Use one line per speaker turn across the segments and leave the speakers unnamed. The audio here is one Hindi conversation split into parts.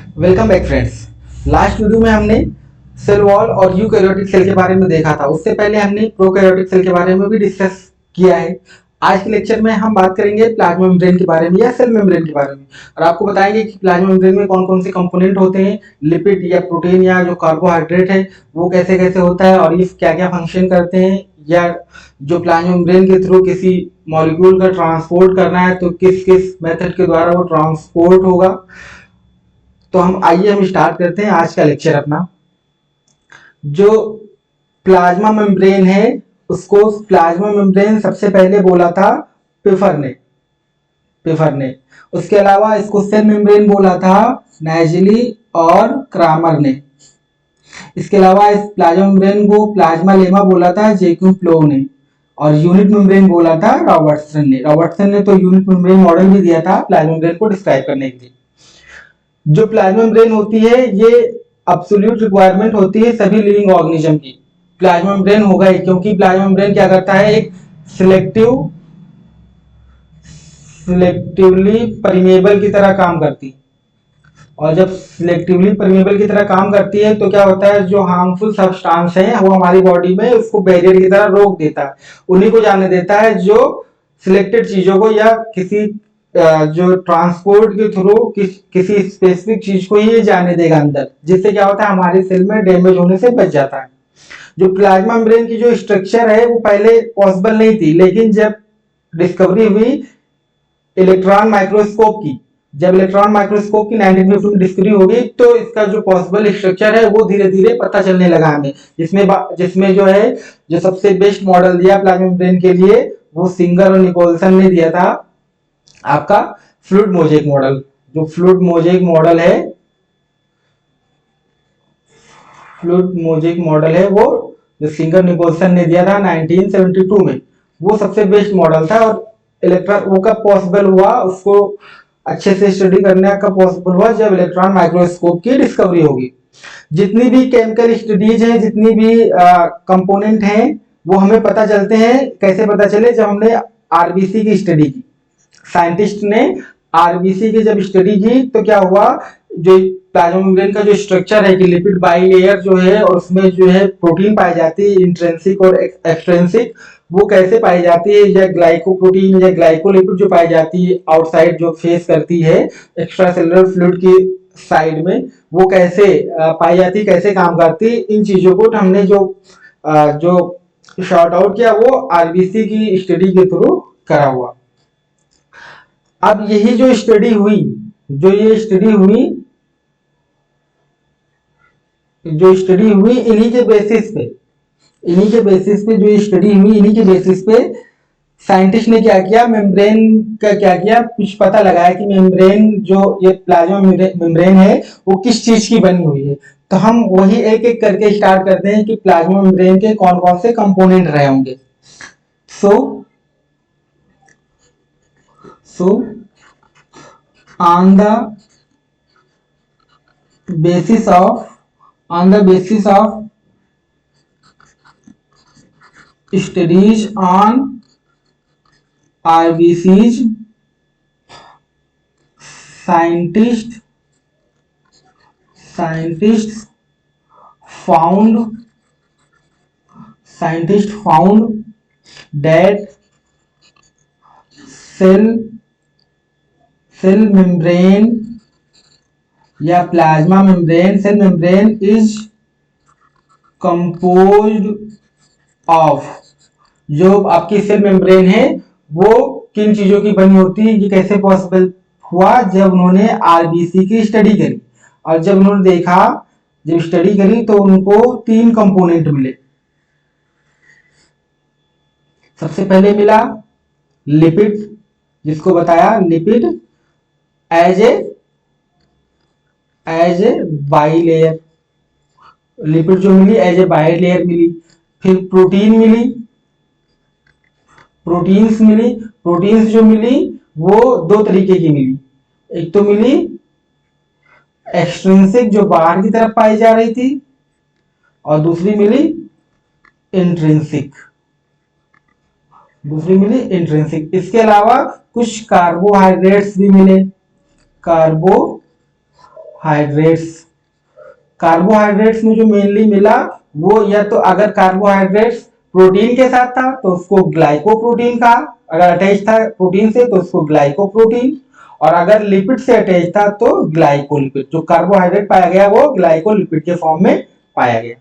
Welcome back friends. Last video में हमने सेल वॉल और यूकैरियोटिक सेल के बारे में देखा था। उससे पहले हमने प्रोकैरियोटिक सेल के बारे में भी डिस्कस किया है। आज के लेक्चर में हम बात करेंगे प्लाज्मा मेम्ब्रेन के बारे में या सेल मेम्ब्रेन के बारे में, और आपको बताएंगे कि प्लाज्मा मेम्ब्रेन में कौन कौन से कंपोनेंट होते हैं, लिपिड या प्रोटीन या जो कार्बोहाइड्रेट है वो कैसे कैसे होता है और ये क्या क्या फंक्शन करते हैं, या जो प्लाज्मा मेम्ब्रेन के थ्रू किसी मॉलिक्यूल का ट्रांसपोर्ट करना है तो किस किस मेथड के द्वारा वो ट्रांसपोर्ट होगा। तो हम स्टार्ट करते हैं आज का लेक्चर अपना। जो प्लाज्मा मेम्ब्रेन है उसको प्लाज्मा मेम्ब्रेन सबसे पहले बोला था पिफर ने पिफर ने उसके अलावा इसको सेल मेम्ब्रेन बोला था नाइजली और क्रामर ने। इसके अलावा इस प्लाज्मा मेम्ब्रेन को प्लाज्मा लेमा बोला था जैक्यूम फ्लो ने, और यूनिट मेम्ब्रेन बोला था रॉबर्टसन ने तो यूनिट मेम्ब्रेन मॉडल भी दिया था प्लाज्मा मेम्ब्रेन को डिस्क्राइब करने के लिए। जो प्लाज्मा मेम्ब्रेन होती है ये एब्सोल्यूट रिक्वायरमेंट होती है सभी लिविंग ऑर्गेनिज्म की। प्लाज्मा मेम्ब्रेन होगा ही, क्योंकि प्लाज्मा मेम्ब्रेन क्या करता है, एक सिलेक्टिवली परमेबल की तरह काम करती है। और जब सिलेक्टिवली परमेबल की तरह काम करती है तो क्या होता है, जो हार्मफुल सब्सटेंस है वो हमारी बॉडी में उसको बैरियर की तरह रोक देता है, उन्हीं को जाने देता है जो सिलेक्टेड चीजों को या किसी जो ट्रांसपोर्ट के थ्रू किसी स्पेसिफिक चीज को ही जाने देगा अंदर, जिससे क्या होता है हमारे सेल में डैमेज होने से बच जाता है। जो प्लाज्मा मेम्ब्रेन की जो स्ट्रक्चर है वो पहले पॉसिबल नहीं थी, लेकिन जब डिस्कवरी हुई इलेक्ट्रॉन माइक्रोस्कोप की, जब इलेक्ट्रॉन माइक्रोस्कोप की 1950 में डिस्कवरी हो गई तो इसका जो पॉसिबल स्ट्रक्चर है वो धीरे धीरे पता चलने लगा हमें। जिसमें जो है जो सबसे बेस्ट मॉडल दिया प्लाज्मा मेम्ब्रेन के लिए वो सिंगर और निकोलसन ने दिया था आपका फ्लूइड मोज़ेक मॉडल। जो फ्लूइड मोज़ेक मॉडल है वो जो सिंगर निकोलसन ने दिया था 1972 में, वो सबसे बेस्ट मॉडल था। और इलेक्ट्रॉन वो कब पॉसिबल हुआ, उसको अच्छे से स्टडी करने का पॉसिबल हुआ जब इलेक्ट्रॉन माइक्रोस्कोप की डिस्कवरी होगी। जितनी भी केमिकल स्टडीज है, जितनी भी कंपोनेंट हैं, वो हमें पता चलते हैं। कैसे पता चले, जब हमने आरबीसी की स्टडी की, साइंटिस्ट ने आरबीसी की जब स्टडी की तो क्या हुआ, जो प्लाज्मा मेम्ब्रेन का जो स्ट्रक्चर है कि लिपिड बाइलेयर जो है और उसमें जो है प्रोटीन पाई जाती है इंट्रिंसिक और एक्सट्रिंसिक, वो कैसे पाई जाती है, या ग्लाइकोप्रोटीन या ग्लाइकोलिपिड जो पाई जाती है आउटसाइड जो फेस करती है एक्स्ट्रा सेलुलर फ्लूइड की साइड में, वो कैसे पाई जाती है, कैसे काम करती है, इन चीजों को हमने जो शॉर्ट आउट किया वो आरबीसी की स्टडी के थ्रू करा हुआ। अब यही जो स्टडी हुई इन्हीं के बेसिस पे जो स्टडी हुई, इन्हीं के बेसिस पे साइंटिस्ट ने क्या किया, मेम्ब्रेन का क्या किया, कुछ पता लगाया कि मेम्ब्रेन जो ये प्लाज्मा मेम्ब्रेन है वो किस चीज की बनी हुई है। तो हम वही एक एक करके स्टार्ट करते हैं कि प्लाज्मा मेम्ब्रेन के कौन कौन से कंपोनेंट रहे होंगे। सो on the basis of studies on RBCs, scientists found that cell membrane या plasma membrane, cell membrane is composed of, जो आपकी सेल मेम्ब्रेन है वो किन चीजों की बनी होती है। ये कैसे पॉसिबल हुआ, जब उन्होंने आरबीसी की स्टडी करी, और जब उन्होंने देखा, जब स्टडी करी तो उनको 3 कंपोनेंट मिले। सबसे पहले मिला लिपिड, जिसको बताया lipid as a bilayer, lipid जो मिली एज ए बाइलेयर मिली। फिर प्रोटीन्स जो मिली वो 2 तरीके की मिली। एक तो मिली एक्सट्रिंसिक जो बाहर की तरफ पाई जा रही थी, और दूसरी मिली इंट्रिंसिक। इसके अलावा कुछ कार्बोहाइड्रेट्स भी मिले, कार्बोहाइड्रेट्स हाइड्रेट्स। कार्बोहाइड्रेट्स में जो मेनली मिला वो, या तो अगर कार्बोहाइड्रेट्स प्रोटीन के साथ था तो उसको ग्लाइकोप्रोटीन कहा, अगर अटैच था प्रोटीन से तो उसको ग्लाइकोप्रोटीन, और अगर लिपिड से अटैच था तो ग्लाइकोलिपिड। जो कार्बोहाइड्रेट पाया गया वो ग्लाइकोलिपिड के फॉर्म में पाया गया।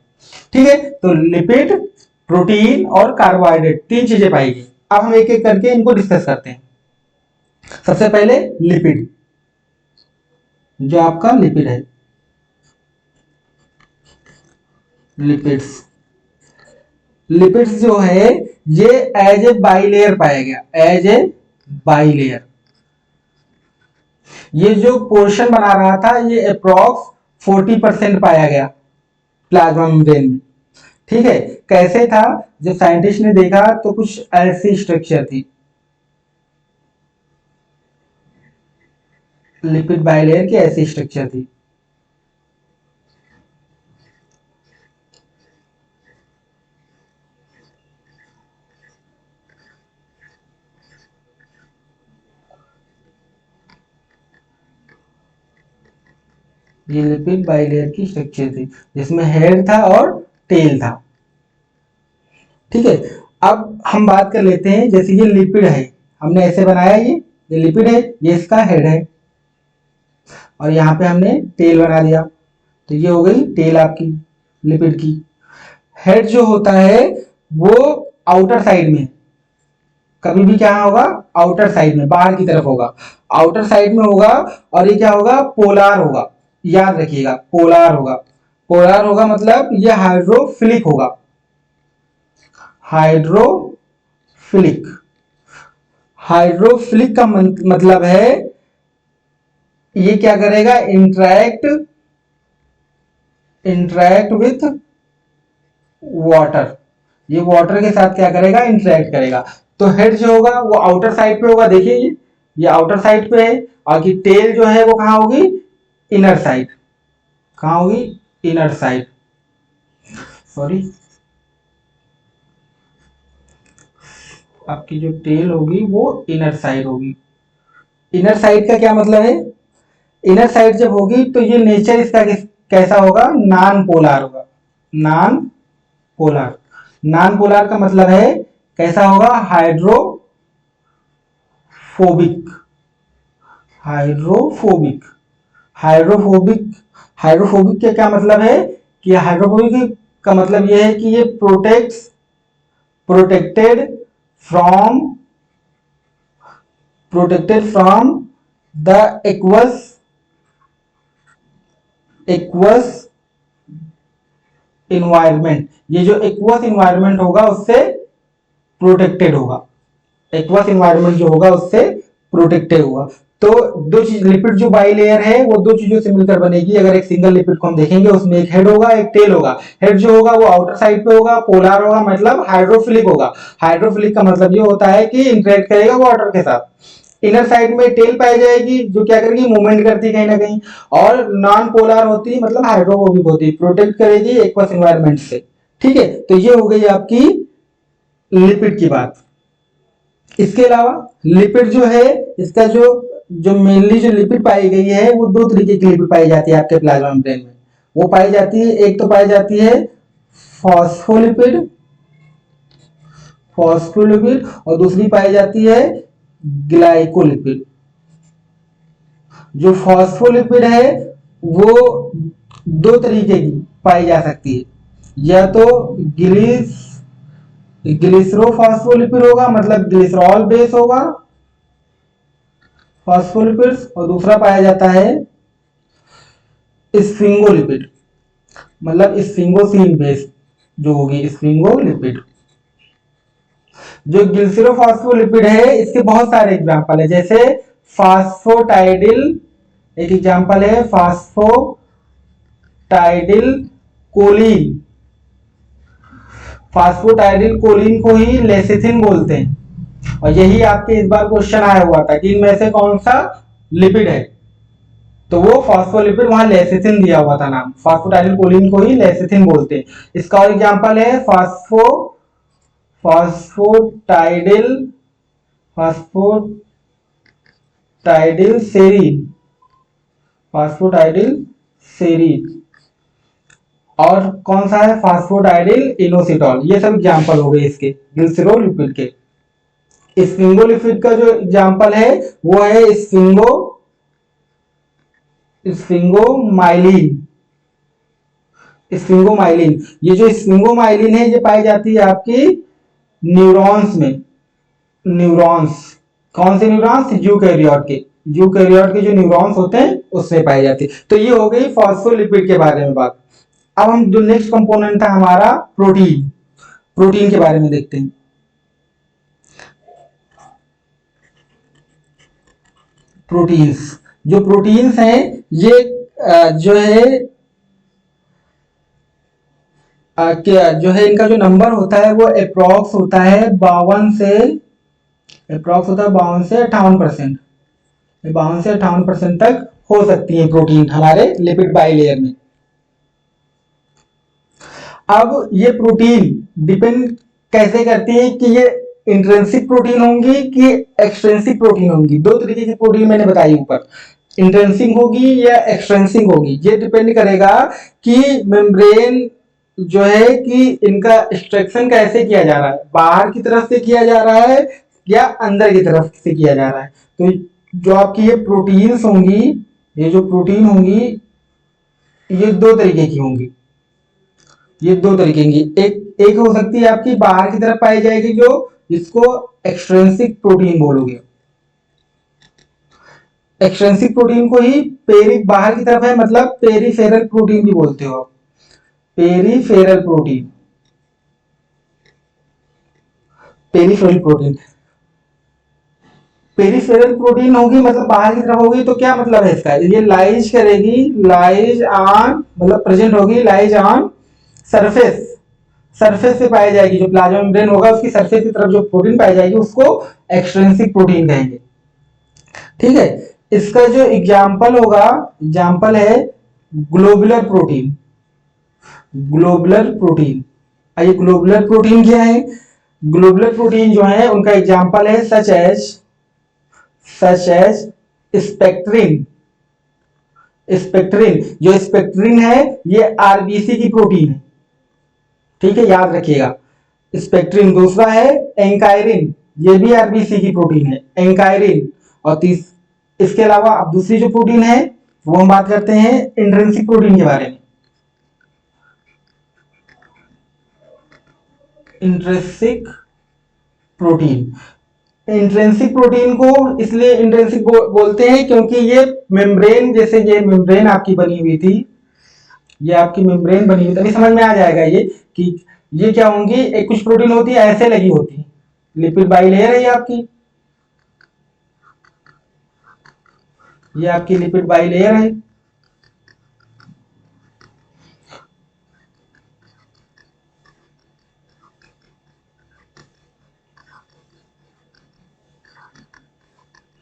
ठीक है, तो लिपिड, प्रोटीन और कार्बोहाइड्रेट तीन चीजें पाई गई। अब हम एक एक करके इनको डिस्कस करते हैं। सबसे पहले लिपिड, जो आपका लिपिड है, लिपिड्स। लिपिड्स जो है ये एज ए बाइलेयर पाया गया, एज ए बाइलेयर। ये जो पोर्शन बना रहा था ये अप्रॉक्स 40% पाया गया प्लाज्मा मेम्ब्रेन में। ठीक है, कैसे था, जब साइंटिस्ट ने देखा तो कुछ ऐसी स्ट्रक्चर थी, लिपिड बाइलेयर की ऐसी स्ट्रक्चर थी। ये लिपिड बाइलेयर की स्ट्रक्चर थी जिसमें हेड था और टेल था। ठीक है, अब हम बात कर लेते हैं, जैसे ये लिपिड है, हमने ऐसे बनाया, ये लिपिड है, ये इसका हेड है, और यहाँ पे हमने टेल बना दिया, तो ये हो गई टेल आपकी लिपिड की। हेड जो होता है वो आउटर साइड में, कभी भी क्या होगा, आउटर साइड में, बाहर की तरफ होगा, आउटर साइड में होगा, और ये क्या होगा, पोलार होगा। याद रखिएगा, पोलार होगा। पोलार होगा मतलब ये हाइड्रोफिलिक होगा, हाइड्रोफिलिक। हाइड्रोफिलिक का मतलब है ये क्या करेगा, इंटरैक्ट विथ वाटर। ये वाटर के साथ क्या करेगा, इंटरैक्ट करेगा। तो हेड जो होगा वो आउटर साइड पे होगा, देखिए ये आउटर साइड पे है, और की टेल जो है वो कहाँ होगी, इनर साइड। कहाँ होगी, इनर साइड, सॉरी, आपकी जो टेल होगी वो इनर साइड होगी। इनर साइड का क्या मतलब है, इनर साइड जब होगी तो ये नेचर इसका कैसा होगा, नॉन पोलर होगा। नॉन पोलर, नॉन पोलर का मतलब है कैसा होगा, हाइड्रोफोबिक। हाइड्रोफोबिक, हाइड्रोफोबिक, हाइड्रोफोबिक का क्या मतलब है कि हाइड्रोफोबिक का मतलब यह है कि ये protected from the aqueous environment. ये जो एक्वस इन्वायरमेंट होगा उससे प्रोटेक्टेड होगा, एक्वस इन्वायरमेंट जो होगा उससे प्रोटेक्टेड होगा। तो दो चीज, लिपिड जो बाई लेयर है वो दो चीजों से मिलकर बनेगी। अगर एक सिंगल लिपिड को हम देखेंगे उसमें एक हेड होगा, एक टेल होगा। हेड जो होगा वो आउटर साइड पे होगा, पोलर होगा, मतलब हाइड्रोफिलिक होगा। हाइड्रोफिलिक का मतलब ये होता है कि इंटरेक्ट करेगा वाटर के साथ। इनर साइड में टेल पाई जाएगी जो क्या करेगी, मूवमेंट करती है कहीं ना कहीं, और नॉन पोलर होती है मतलब हाइड्रोफोबिक होती है, प्रोटेक्ट करेगी एक्वस एनवायरनमेंट से। ठीक है, तो ये हो गई आपकी लिपिड की बात। इसके अलावा लिपिड जो है, इसका जो जो मेनली जो लिपिड पाई गई है वो दो तरीके की लिपिड पाई जाती है आपके प्लाज्मा मेम्ब्रेन में। वो पाई जाती है, एक तो पाई जाती है फॉस्फोलिपिड, फॉस्फोलिपिड, और दूसरी पाई जाती है ग्लाइकोलिपिड। जो फॉस्फोलिपिड है वो दो तरीके की पाई जा सकती है, या तो ग्लिसरोफॉस्फोलिपिड होगा, मतलब ग्लिसरॉल बेस होगा फॉस्फोलिपिड्स, और दूसरा पाया जाता है स्फिंगोलिपिड, मतलब स्फिंगोसिन बेस जो होगी स्फिंगोलिपिड। जो ग्लिसरोफॉस्फोलिपिड है इसके बहुत सारे एग्जांपल है, जैसे फास्फोटाइडिल, एक एग्जांपल है फास्फोटाइडिल कोलिन। फास्फोटाइडिल कोलिन को ही लेसिथिन बोलते हैं, और यही आपके इस बार क्वेश्चन आया हुआ था कि इनमें से कौन सा लिपिड है, तो वो फॉस्फोलिपिड, वहां लेसिथिन दिया हुआ था नाम, फास्फोटाइडिल कोलिन को ही लेसिथिन बोलते हैं। इसका और एग्जांपल है फास्फोटाइडिल फास्फोटाइडिल सेरीन, फास्फोडाइडिल सेरीन, और कौन सा है, फास्फोडाइडिल इनोसिटॉल। ये सब एग्जाम्पल हो गए इसके ग्लिसरोलिपिड के। स्फिंगोलिपिड का जो एग्जाम्पल है वो है स्फिंगोमाइलिन। स्फिंगोमाइलिन, ये जो स्फिंगोमाइलिन है ये पाई जाती है आपकी न्यूरॉन्स में। न्यूरॉन्स, कौन से न्यूरॉन्स, यूकैरियोट के। यूकैरियोट के जो न्यूरॉन्स होते हैं उसमें पाई जाती है। तो ये हो गई फॉस्फोलिपिड के बारे में बात। अब हम जो नेक्स्ट कंपोनेंट था हमारा प्रोटीन, प्रोटीन के बारे में देखते हैं। प्रोटीन्स, जो प्रोटीन्स हैं ये जो है जो है इनका जो नंबर होता है वो अप्रॉक्स होता है 52 से 58% तक हो सकती है प्रोटीन हमारे लिपिड बाइलेयर में। अब ये प्रोटीन डिपेंड कैसे करती है कि ये इंट्रिंसिक प्रोटीन होंगी कि एक्सट्रिंसिक प्रोटीन होंगी। दो तरीके की प्रोटीन मैंने बताई ऊपर, इंट्रिंसिक होगी या एक्सट्रिंसिक होगी। ये डिपेंड करेगा कि मेम्ब्रेन जो है कि इनका एक्सट्रैक्शन कैसे किया जा रहा है, बाहर की तरफ से किया जा रहा है या अंदर की तरफ से किया जा रहा है। तो जो आपकी ये प्रोटीन्स होंगी, ये जो प्रोटीन होंगी ये दो तरीके की होंगी। ये दो तरीके की, एक हो सकती है आपकी बाहर की तरफ पाई जाएगी जो इसको एक्सट्रिंसिक प्रोटीन बोलोगे। एक्सट्रिंसिक प्रोटीन को ही बाहर की तरफ है मतलब पेरिफेरल प्रोटीन भी बोलते हो आप। Peripheral protein, peripheral protein, peripheral protein होगी मतलब बाहर की तरफ होगी। तो क्या मतलब है इसका, ये लाइज करेगी, लाइज ऑन मतलब प्रेजेंट होगी, लाइज ऑन सरफेस, सरफेस पे पाई जाएगी। जो प्लाज्मा मेम्ब्रेन होगा उसकी सरफेस की तरफ जो प्रोटीन पाई जाएगी उसको एक्सट्रिंसिक प्रोटीन कहेंगे। ठीक है, इसका जो एग्जाम्पल होगा, एग्जाम्पल है ग्लोबुलर प्रोटीन। ग्लोबुलर प्रोटीन, आइए ग्लोबुलर प्रोटीन क्या है। ग्लोबुलर प्रोटीन जो है उनका एग्जाम्पल है सच एज स्पेक्ट्रिन। स्पेक्ट्रिन, जो स्पेक्ट्रिन है ये आरबीसी की प्रोटीन है, ठीक है, याद रखिएगा स्पेक्ट्रिन। दूसरा है एंकाइरिन, ये भी आरबीसी की प्रोटीन है, एंकाइरिन। और इसके अलावा अब दूसरी जो प्रोटीन है वो हम बात करते हैं इंट्रिंसिक प्रोटीन के बारे में। इंट्रिंसिक प्रोटीन, इंट्रिंसिक प्रोटीन को इसलिए इंट्रिंसिक बोलते हैं क्योंकि ये मेम्ब्रेन, जैसे ये मेम्ब्रेन आपकी बनी हुई थी, ये आपकी मेम्ब्रेन बनी हुई, तभी समझ में आ जाएगा ये कि ये क्या होंगी। एक कुछ प्रोटीन होती है ऐसे लगी होती, लिपिड बाइलेयर है ये आपकी, ये आपकी लिपिड बाइलेयर है।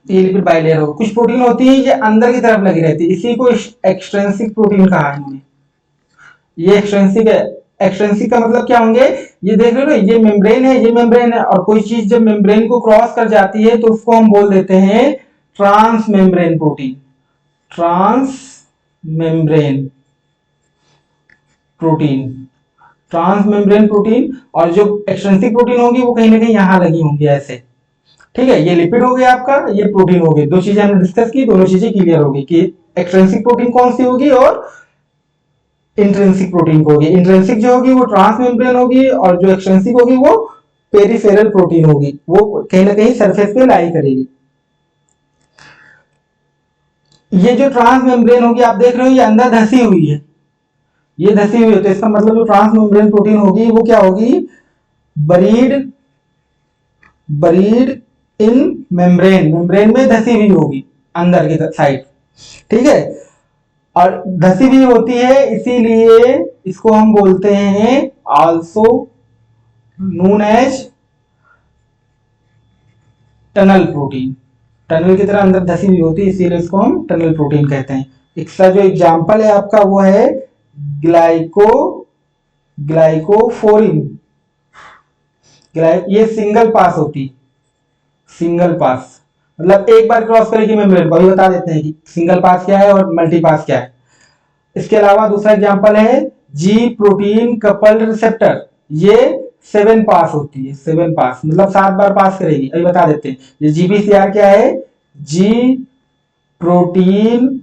ये लिपिड बाइलेयर हो। कुछ प्रोटीन होती है ये अंदर की तरफ लगी रहती है, इसी को एक्सट्रिंसिक प्रोटीन कहा है इन्होंने। ये एक्सट्रिंसिक है। एक्सट्रिंसिक का मतलब क्या होंगे, ये देख रहे हो ये मेम्ब्रेन है, ये मेम्ब्रेन है, और कोई चीज जब मेम्ब्रेन को क्रॉस कर जाती है तो उसको हम बोल देते हैं transmembrane protein. Transmembrane protein, transmembrane protein. और जो एक्सट्रिंसिक प्रोटीन होगी वो कहीं ना कहीं यहां लगी होंगी ऐसे। ठीक है, ये लिपिड हो गया आपका, ये प्रोटीन हो गई। दो चीजें हमने डिस्कस की, दोनों चीजें क्लियर होगी कि एक्सट्रिंसिक प्रोटीन कौन सी होगी और इंट्रिंसिक प्रोटीन को होगी। इंट्रिंसिक जो होगी वो ट्रांस मेम्ब्रेन होगी और जो एक्सट्रिंसिक होगी वो पेरिफेरल प्रोटीन होगी, वो कहीं ना कहीं सरफेस पे लाई करेगी। ये जो ट्रांस मेम्ब्रेन होगी आप देख रहे हो ये अंदर धसी हुई है, ये धसी हुई है, तो इसका मतलब जो ट्रांस मेम्ब्रेन प्रोटीन होगी वो क्या होगी, बरीड बरीड इन मेम्ब्रेन, मेम्ब्रेन में धसी हुई होगी अंदर की साइड। ठीक है, और धसी हुई होती है इसीलिए इसको हम बोलते हैं also known as tunnel protein. Tunnel की तरह अंदर धसी हुई होती है इसीलिए इसको हम टनल प्रोटीन कहते हैं। इसका जो एग्जाम्पल है आपका वो है ग्लाइकोफोरिन। ये सिंगल पास होती, सिंगल पास, मतलब एक बार क्रॉस करेगी मेम्ब्रेन को। अभी बता देते हैं कि सिंगल पास क्या है और मल्टी पास क्या है। इसके अलावा दूसरा एग्जांपल है जी प्रोटीन कपल्ड रिसेप्टर, ये 7 पास होती है, 7 पास मतलब 7 बार पास करेगी। अभी बता देते हैं ये जीपीसीआर क्या है, जी प्रोटीन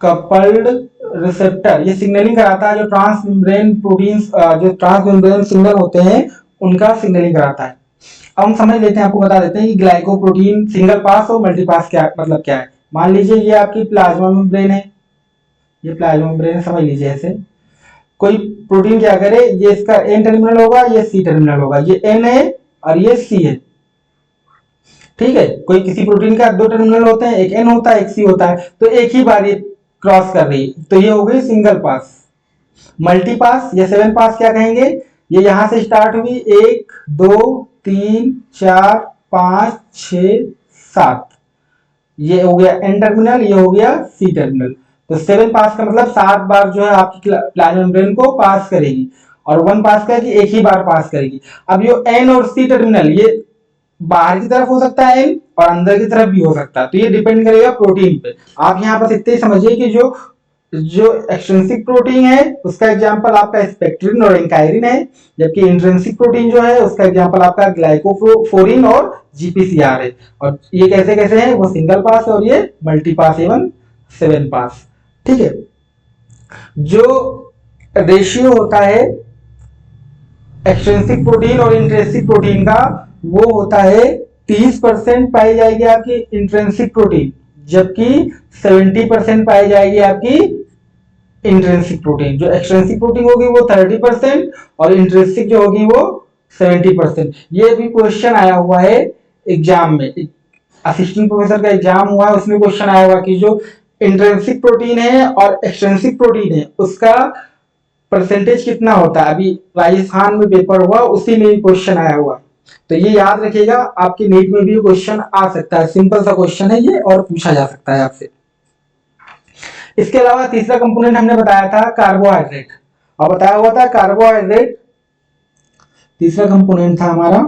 कपल्ड रिसेप्टर, ये सिग्नलिंग कराता है जो ट्रांस मेम्ब्रेन प्रोटीन्स, जो ट्रांस मेम्ब्रेन सिग्नल होते हैं उनका सिग्नलिंग कराता है। अब हम समझ लेते हैं, आपको बता देते हैं कि ग्लाइकोप्रोटीन सिंगल पास और मल्टी पास क्या मतलब क्या है। मान लीजिए ये आपकी प्लाज्मा मेम्ब्रेन है, ये प्लाज्मा मेम्ब्रेन समझ लीजिए ऐसे। कोई प्रोटीन क्या करे, ये इसका एन टर्मिनल होगा, ये सी टर्मिनल होगा, ये एन है और ये सी है, ठीक है। कोई किसी प्रोटीन का 2 टर्मिनल होते हैं, एक एन होता है एक सी होता है, तो एक ही बार ये क्रॉस कर रही है, तो ये हो गई सिंगल पास। मल्टी पास या 7 पास क्या कहेंगे, ये यहां से स्टार्ट हुई 1 2 3 4 5 6 7, ये हो गया एन टर्मिनल, ये हो गया सी टर्मिनल। तो 7 पास का मतलब 7 बार जो है आपकी प्लाज्मा मेम्ब्रेन को पास करेगी, और 1 पास का कि एक ही बार पास करेगी। अब ये एन और सी टर्मिनल ये बाहर की तरफ हो सकता है एन और अंदर की तरफ भी हो सकता है, तो ये डिपेंड करेगा प्रोटीन पे। आप यहाँ पर इतने ही समझिए कि जो जो एक्सट्रिंसिक प्रोटीन है उसका एग्जांपल आपका स्पेक्ट्रिन और एंकाइरिन है, जबकि इंट्रिंसिक प्रोटीन जो है उसका एग्जांपल आपका ग्लाइकोप्रोटीन और जीपीसीआर है। और ये कैसे कैसे हैं, वो सिंगल पास और ये मल्टी पास एवं 7 पास, ठीक है। जो रेशियो होता है एक्सट्रिंसिक प्रोटीन और इंट्रिंसिक प्रोटीन का, वो होता है 30% पाई जाएगी आपकी इंट्रिंसिक प्रोटीन, जबकि 70% पाई जाएगी आपकी इंट्रिंसिक प्रोटीन। जो एक्सट्रिंसिक प्रोटीन होगी वो 30% और इंट्रिंसिक जो होगी वो 70%। ये भी क्वेश्चन आया हुआ है एग्जाम में, असिस्टेंट प्रोफेसर का एग्जाम हुआ है, उसमें क्वेश्चन आया हुआ कि जो इंट्रिंसिक प्रोटीन है और एक्सट्रिंसिक प्रोटीन है उसका परसेंटेज कितना होता है। अभी राजस्थान में पेपर हुआ, उसी में क्वेश्चन आया हुआ, तो ये याद रखिएगा, आपकी नीट में भी क्वेश्चन आ सकता है। सिंपल सा क्वेश्चन है ये और पूछा जा सकता है आपसे। इसके अलावा तीसरा कंपोनेंट हमने बताया था कार्बोहाइड्रेट, और बताया हुआ था कार्बोहाइड्रेट तीसरा कंपोनेंट था हमारा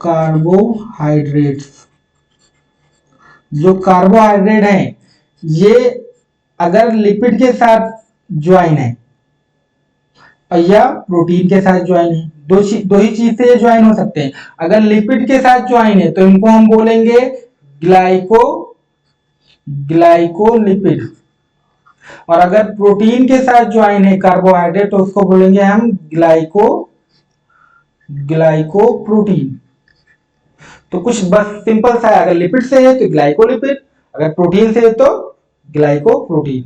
कार्बोहाइड्रेट्स। जो कार्बोहाइड्रेट है ये अगर लिपिड के साथ ज्वाइन है या प्रोटीन के साथ ज्वाइन है, दो ही चीज से ज्वाइन हो सकते हैं। अगर लिपिड के साथ ज्वाइन है तो इनको हम बोलेंगे ग्लाइकोलिपिड, और अगर प्रोटीन के साथ ज्वाइन है कार्बोहाइड्रेट तो उसको बोलेंगे हम ग्लाइकोप्रोटीन। तो कुछ बस सिंपल सा है, अगर लिपिड से है तो ग्लाइकोलिपिड, अगर प्रोटीन से है तो ग्लाइकोप्रोटीन।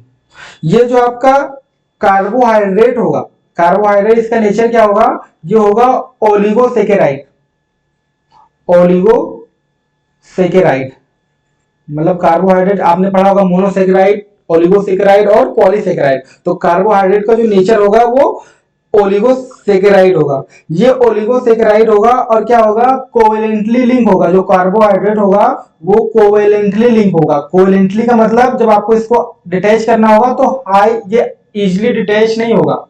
ये जो आपका कार्बोहाइड्रेट होगा, कार्बोहाइड्रेट इसका नेचर क्या होगा, ये होगा ओलिगोसेकेराइड। ओलिगोसेकेराइड मतलब कार्बोहाइड्रेट आपने पढ़ा होगा मोनोसेकेराइड, ओलिगोसेकेराइड और पॉलीसेकेराइड। तो कार्बोहाइड्रेट का जो नेचर होगा वो ओलिगोसेकेराइड होगा। ये ओलिगोसेकेराइड होगा और क्या होगा, कोवेलेंटली लिंक होगा। जो कार्बोहाइड्रेट होगा वो कोवेलेंटली लिंक होगा। कोवेलेंटली का मतलब जब आपको इसको डिटैच करना होगा तो ये इजिली डिटैच नहीं होगा,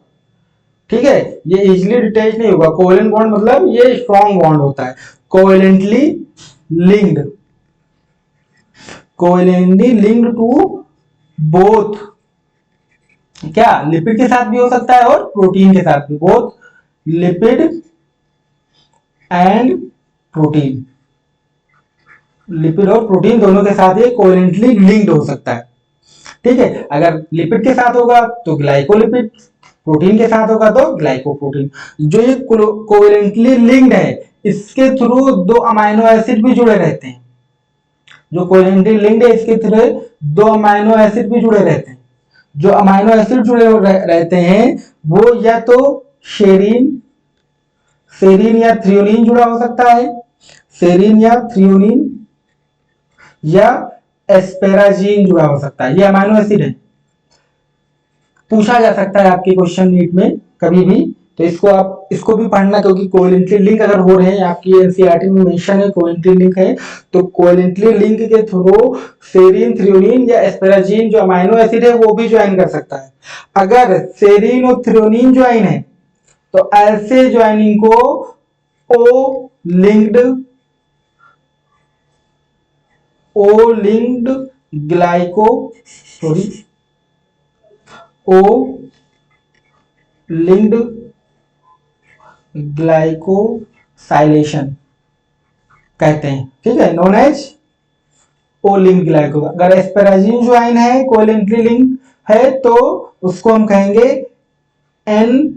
ठीक है, ये इजिली डिटैच नहीं होगा। कोवेलेंट बॉन्ड मतलब ये स्ट्रॉन्ग बॉन्ड होता है। कोवेलेंटली लिंक्ड टू बोथ, क्या लिपिड के साथ भी हो सकता है और प्रोटीन के साथ भी, both lipid and protein, lipid और प्रोटीन दोनों के साथ ये कोवेलेंटली लिंक्ड हो सकता है, ठीक है। अगर लिपिड के साथ होगा तो ग्लाइकोलिपिड, प्रोटीन के साथ होगा तो ग्लाइकोप्रोटीन। जो ये कोवेलेंटली लिंक्ड है इसके थ्रू 2 अमाइनो एसिड भी जुड़े रहते हैं। जो कोवेलेंटली लिंक्ड है इसके थ्रू 2 अमाइनो एसिड भी जुड़े रहते हैं। जो अमाइनो एसिड जुड़े रहते हैं वो या तो सेरीन या थ्रियोनिन जुड़ा हो सकता है, सेरीन या थ्रियोनिन, या एस्पेराजीन जुड़ा हो सकता है। ये अमाइनो एसिड है, पूछा जा सकता है आपके क्वेश्चन नीट में कभी भी, तो इसको भी पढ़ना, क्योंकि कोवेलेंटली लिंक अगर हो रहे हैं, आपकी एनसीईआरटी में मेंशन है कोवेलेंटली लिंक है, तो कोवेलेंटली लिंक के थ्रू सेरीन, थ्रियोनिन या एस्पेराजीन जो अमाइनो एसिड है वो भी ज्वाइन कर सकता है। अगर सेरीन और थ्रियोनिन ज्वाइन है तो ऐसे ज्वाइनिंग को O linked glyco O linked glycosylation कहते हैं, ठीक है, known as O linked glyco. अगर एस्पेराजिन ज्वाइन है, कोवेलेंटली लिंक है, तो उसको हम कहेंगे एन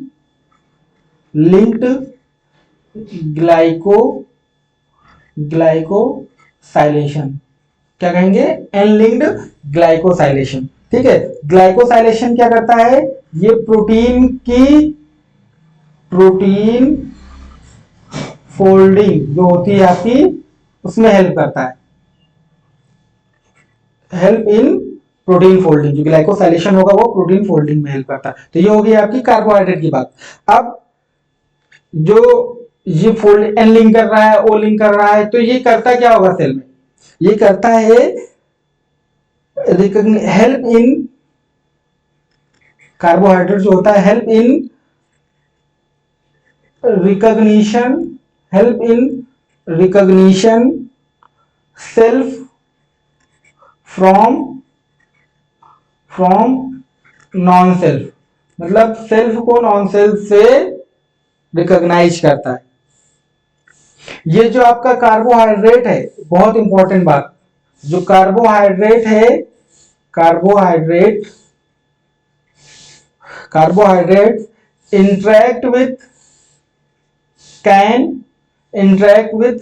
लिंक्ड ग्लाइकोसाइलेशन। क्या कहेंगे? N linked glycosylation. ठीक है, ग्लाइकोसाइलेशन क्या करता है? ये प्रोटीन फोल्डिंग जो होती है आपकी, उसमें हेल्प करता है, हेल्प इन प्रोटीन फोल्डिंग। जो ग्लाइकोसाइलेशन होगा वो प्रोटीन फोल्डिंग में हेल्प करता है। तो ये होगी आपकी कार्बोहाइड्रेट की बात। अब जो ये फोल्ड एन लिंक कर रहा है, ओ लिंक कर रहा है, तो ये करता क्या होगा सेल में? ये करता है हेल्प इन, कार्बोहाइड्रेट जो होता है help in recognition self from non self, मतलब सेल्फ को नॉन सेल्फ से रिकॉग्नाइज करता है। ये जो आपका कार्बोहाइड्रेट है, बहुत इंपॉर्टेंट बात, जो कार्बोहाइड्रेट है, carbohydrate interact with can interact with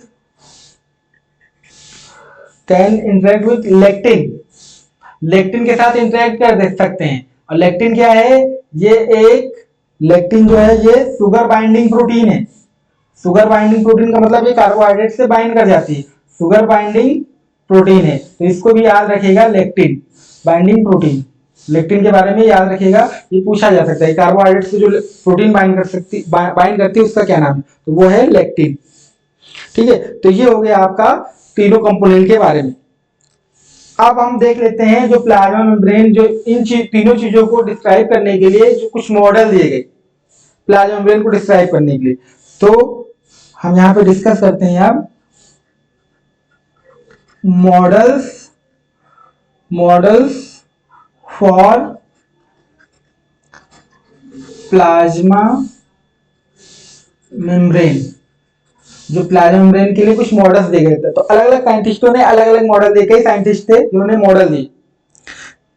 lectin के साथ इंटरेक्ट कर सकते हैं। और लेक्टिन क्या है? लेक्टिन जो है ये शुगर बाइंडिंग प्रोटीन है। शुगर बाइंडिंग प्रोटीन का मतलब ये कार्बोहाइड्रेट से बाइंड कर जाती है, शुगर बाइंडिंग प्रोटीन है। तो इसको भी याद रखिएगा, लेक्टिन बाइंडिंग प्रोटीन। लेक्टिन के बारे में याद रखिएगा, ये पूछा जा सकता है कार्बोहाइड्रेट से जो प्रोटीन बाइंड करती है उसका क्या नाम है? तो वो है लेक्टिन। ठीक है, तो ये हो गया आपका तीनों कंपोनेंट के बारे में। अब हम देख लेते हैं जो प्लाज्मा मेम्ब्रेन, जो इन तीनों चीजों को डिस्क्राइब करने के लिए जो कुछ मॉडल दिए गए प्लाज्मा मेम्ब्रेन को डिस्क्राइब करने के लिए, तो हम यहां पे डिस्कस करते हैं अब मॉडल्स फॉर प्लाज्मा मेम्ब्रेन। जो प्लाज्मा मेम्ब्रेन के लिए कुछ मॉडल्स दिए गए थे, तो अलग अलग साइंटिस्टों ने अलग अलग मॉडल दिए, कई साइंटिस्ट थे जिन्होंने मॉडल दिए।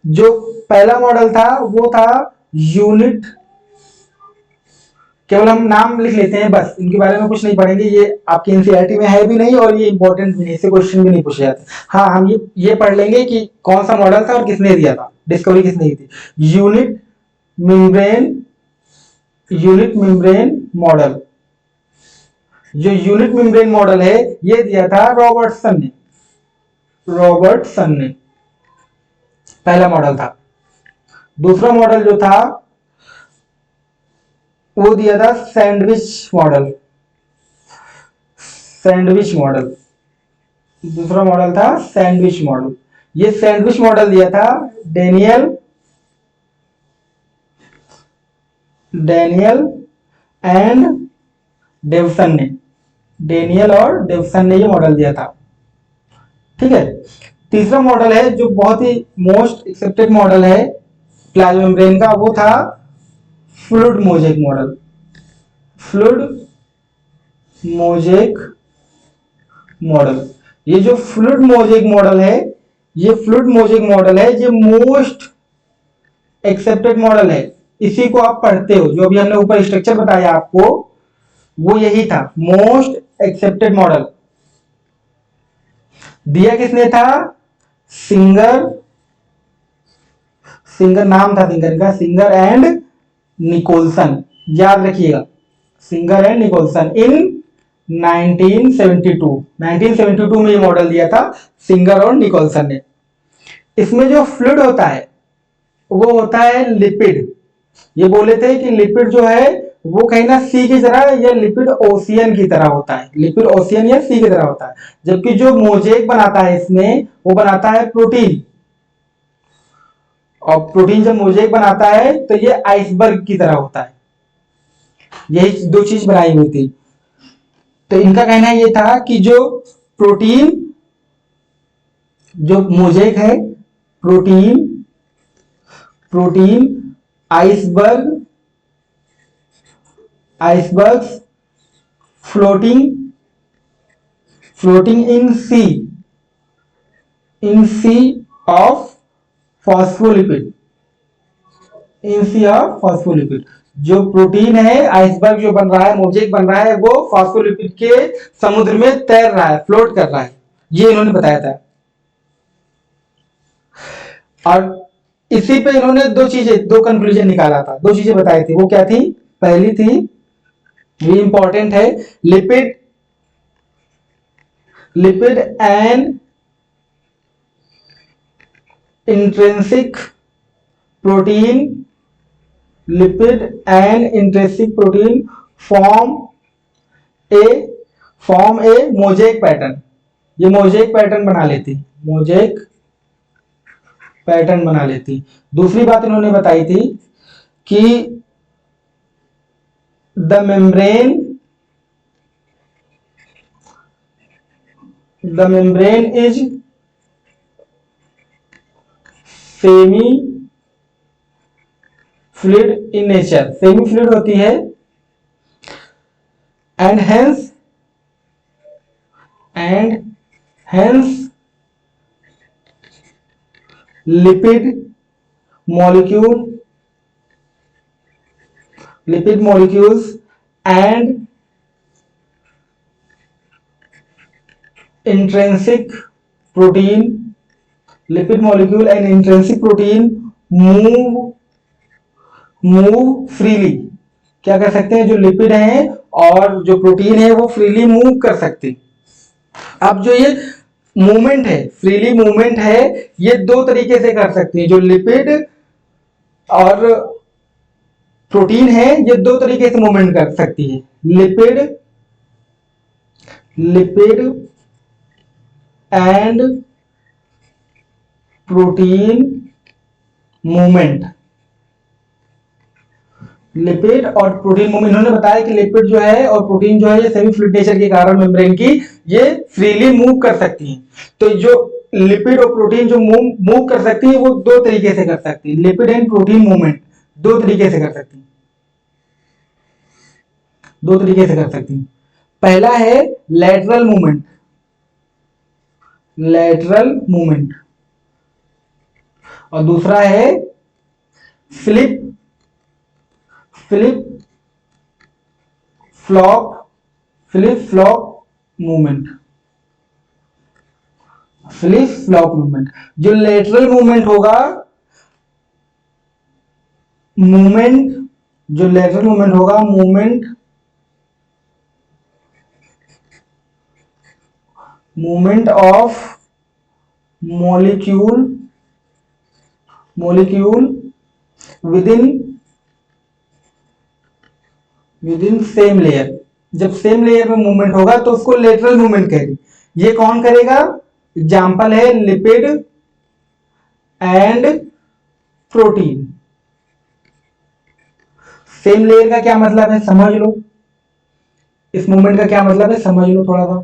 जो पहला मॉडल था वो था यूनिट, केवल हम नाम लिख लेते हैं बस, इनके बारे में कुछ नहीं पढ़ेंगे, ये आपकी एनसीईआरटी में है भी नहीं और ये इंपॉर्टेंट भी नहीं, इससे क्वेश्चन भी नहीं पूछे जाते। हाँ, हम ये पढ़ लेंगे कि कौन सा मॉडल था और किसने दिया था, डिस्कवरी किसने की थी। यूनिट मेम्ब्रेन मॉडल, जो यूनिट मेम्ब्रेन मॉडल है ये दिया था रॉबर्टसन ने, पहला मॉडल था। दूसरा मॉडल जो था वो दिया था सैंडविच मॉडल। दूसरा मॉडल था सैंडविच मॉडल। ये सैंडविच मॉडल दिया था डेनियल एंड डेवसन ने, डेनियल और डेवसन ने ये मॉडल दिया था। ठीक है, तीसरा मॉडल है जो बहुत ही मोस्ट एक्सेप्टेड मॉडल है प्लाज्मा मेम्ब्रेन का, वो था फ्लूइड मोज़ेक मॉडल। ये जो फ्लूइड मोज़ेक मॉडल है, ये मोस्ट एक्सेप्टेड मॉडल है। इसी को आप पढ़ते हो, जो अभी हमने ऊपर स्ट्रक्चर बताया आपको, वो यही था, मोस्ट एक्सेप्टेड मॉडल। दिया किसने था? सिंगर नाम था सिंगर का, सिंगर एंड निकोलसन, याद रखिएगा, सिंगर एंड निकोलसन इन 1972 में ये मॉडल दिया था सिंगर और निकोलसन ने। इसमें जो फ्लूइड होता है वो होता है लिपिड। ये बोले थे कि लिपिड जो है वो कहीं ना सी की तरह या लिपिड ओशियन की तरह होता है, लिपिड ओशियन या सी की तरह होता है। जबकि जो मोजेक बनाता है इसमें, वो बनाता है प्रोटीन, और प्रोटीन जब मोजेक बनाता है तो ये आइसबर्ग की तरह होता है। यही दो चीज बनाई हुई थी। तो इनका कहना ये था कि जो प्रोटीन, जो मोजेक है, protein protein iceberg icebergs floating floating in sea of phospholipid, in sea of phospholipid. जो प्रोटीन है, आइसबर्ग जो बन रहा है, मोजेक बन रहा है, वो फॉस्फोलिपिड के समुद्र में तैर रहा है, फ्लोट कर रहा है, ये इन्होंने बताया था। और इसी पे इन्होंने दो कंक्लूजन निकाला था, दो चीजें बताई थी। वो क्या थी? पहली थी, ये इंपॉर्टेंट है, lipid and intrinsic protein, lipid and intrinsic protein form A mosaic pattern. ये मोजेक पैटर्न बना लेती, मोजेक पैटर्न बना लेती। दूसरी बात इन्होंने बताई थी कि the membrane is semi fluid in nature, semi fluid होती है, and hence lipid molecules and intrinsic protein, lipid molecule and intrinsic protein move freely। क्या कर सकते हैं? जो लिपिड है और जो प्रोटीन है वो फ्रीली मूव कर सकते। अब जो ये मूवमेंट है, फ्रीली मूवमेंट है, ये दो तरीके से कर सकती है। जो लिपिड और प्रोटीन है, ये दो तरीके से मूवमेंट कर सकती है, lipid and protein movement. Lipid और प्रोटीन मूवमेंट, इन्होंने बताया कि लिपिड जो है और प्रोटीन जो है, ये सेमी फ्लूइड नेचर के कारण मेम्ब्रेन की ये फ्रीली मूव कर सकती हैं। तो जो लिपिड और प्रोटीन जो मूव कर सकती है, वो दो तरीके से कर सकती है, लिपिड एंड प्रोटीन मूवमेंट दो तरीके से कर सकती है, दो तरीके से कर सकती है। पहला है लैटरल मूवमेंट और दूसरा है फ्लिप फ्लॉप मूवमेंट। जो लेटरल मूवमेंट होगा, movement of molecule within same layer. जब सेम लेयर में मूवमेंट होगा तो उसको लेटरल मूवमेंट कहेंगे। ये कौन करेगा? एग्जाम्पल है lipid and protein. Same layer का क्या मतलब है समझ लो, इस मूवमेंट का क्या मतलब है समझ लो थोड़ा सा।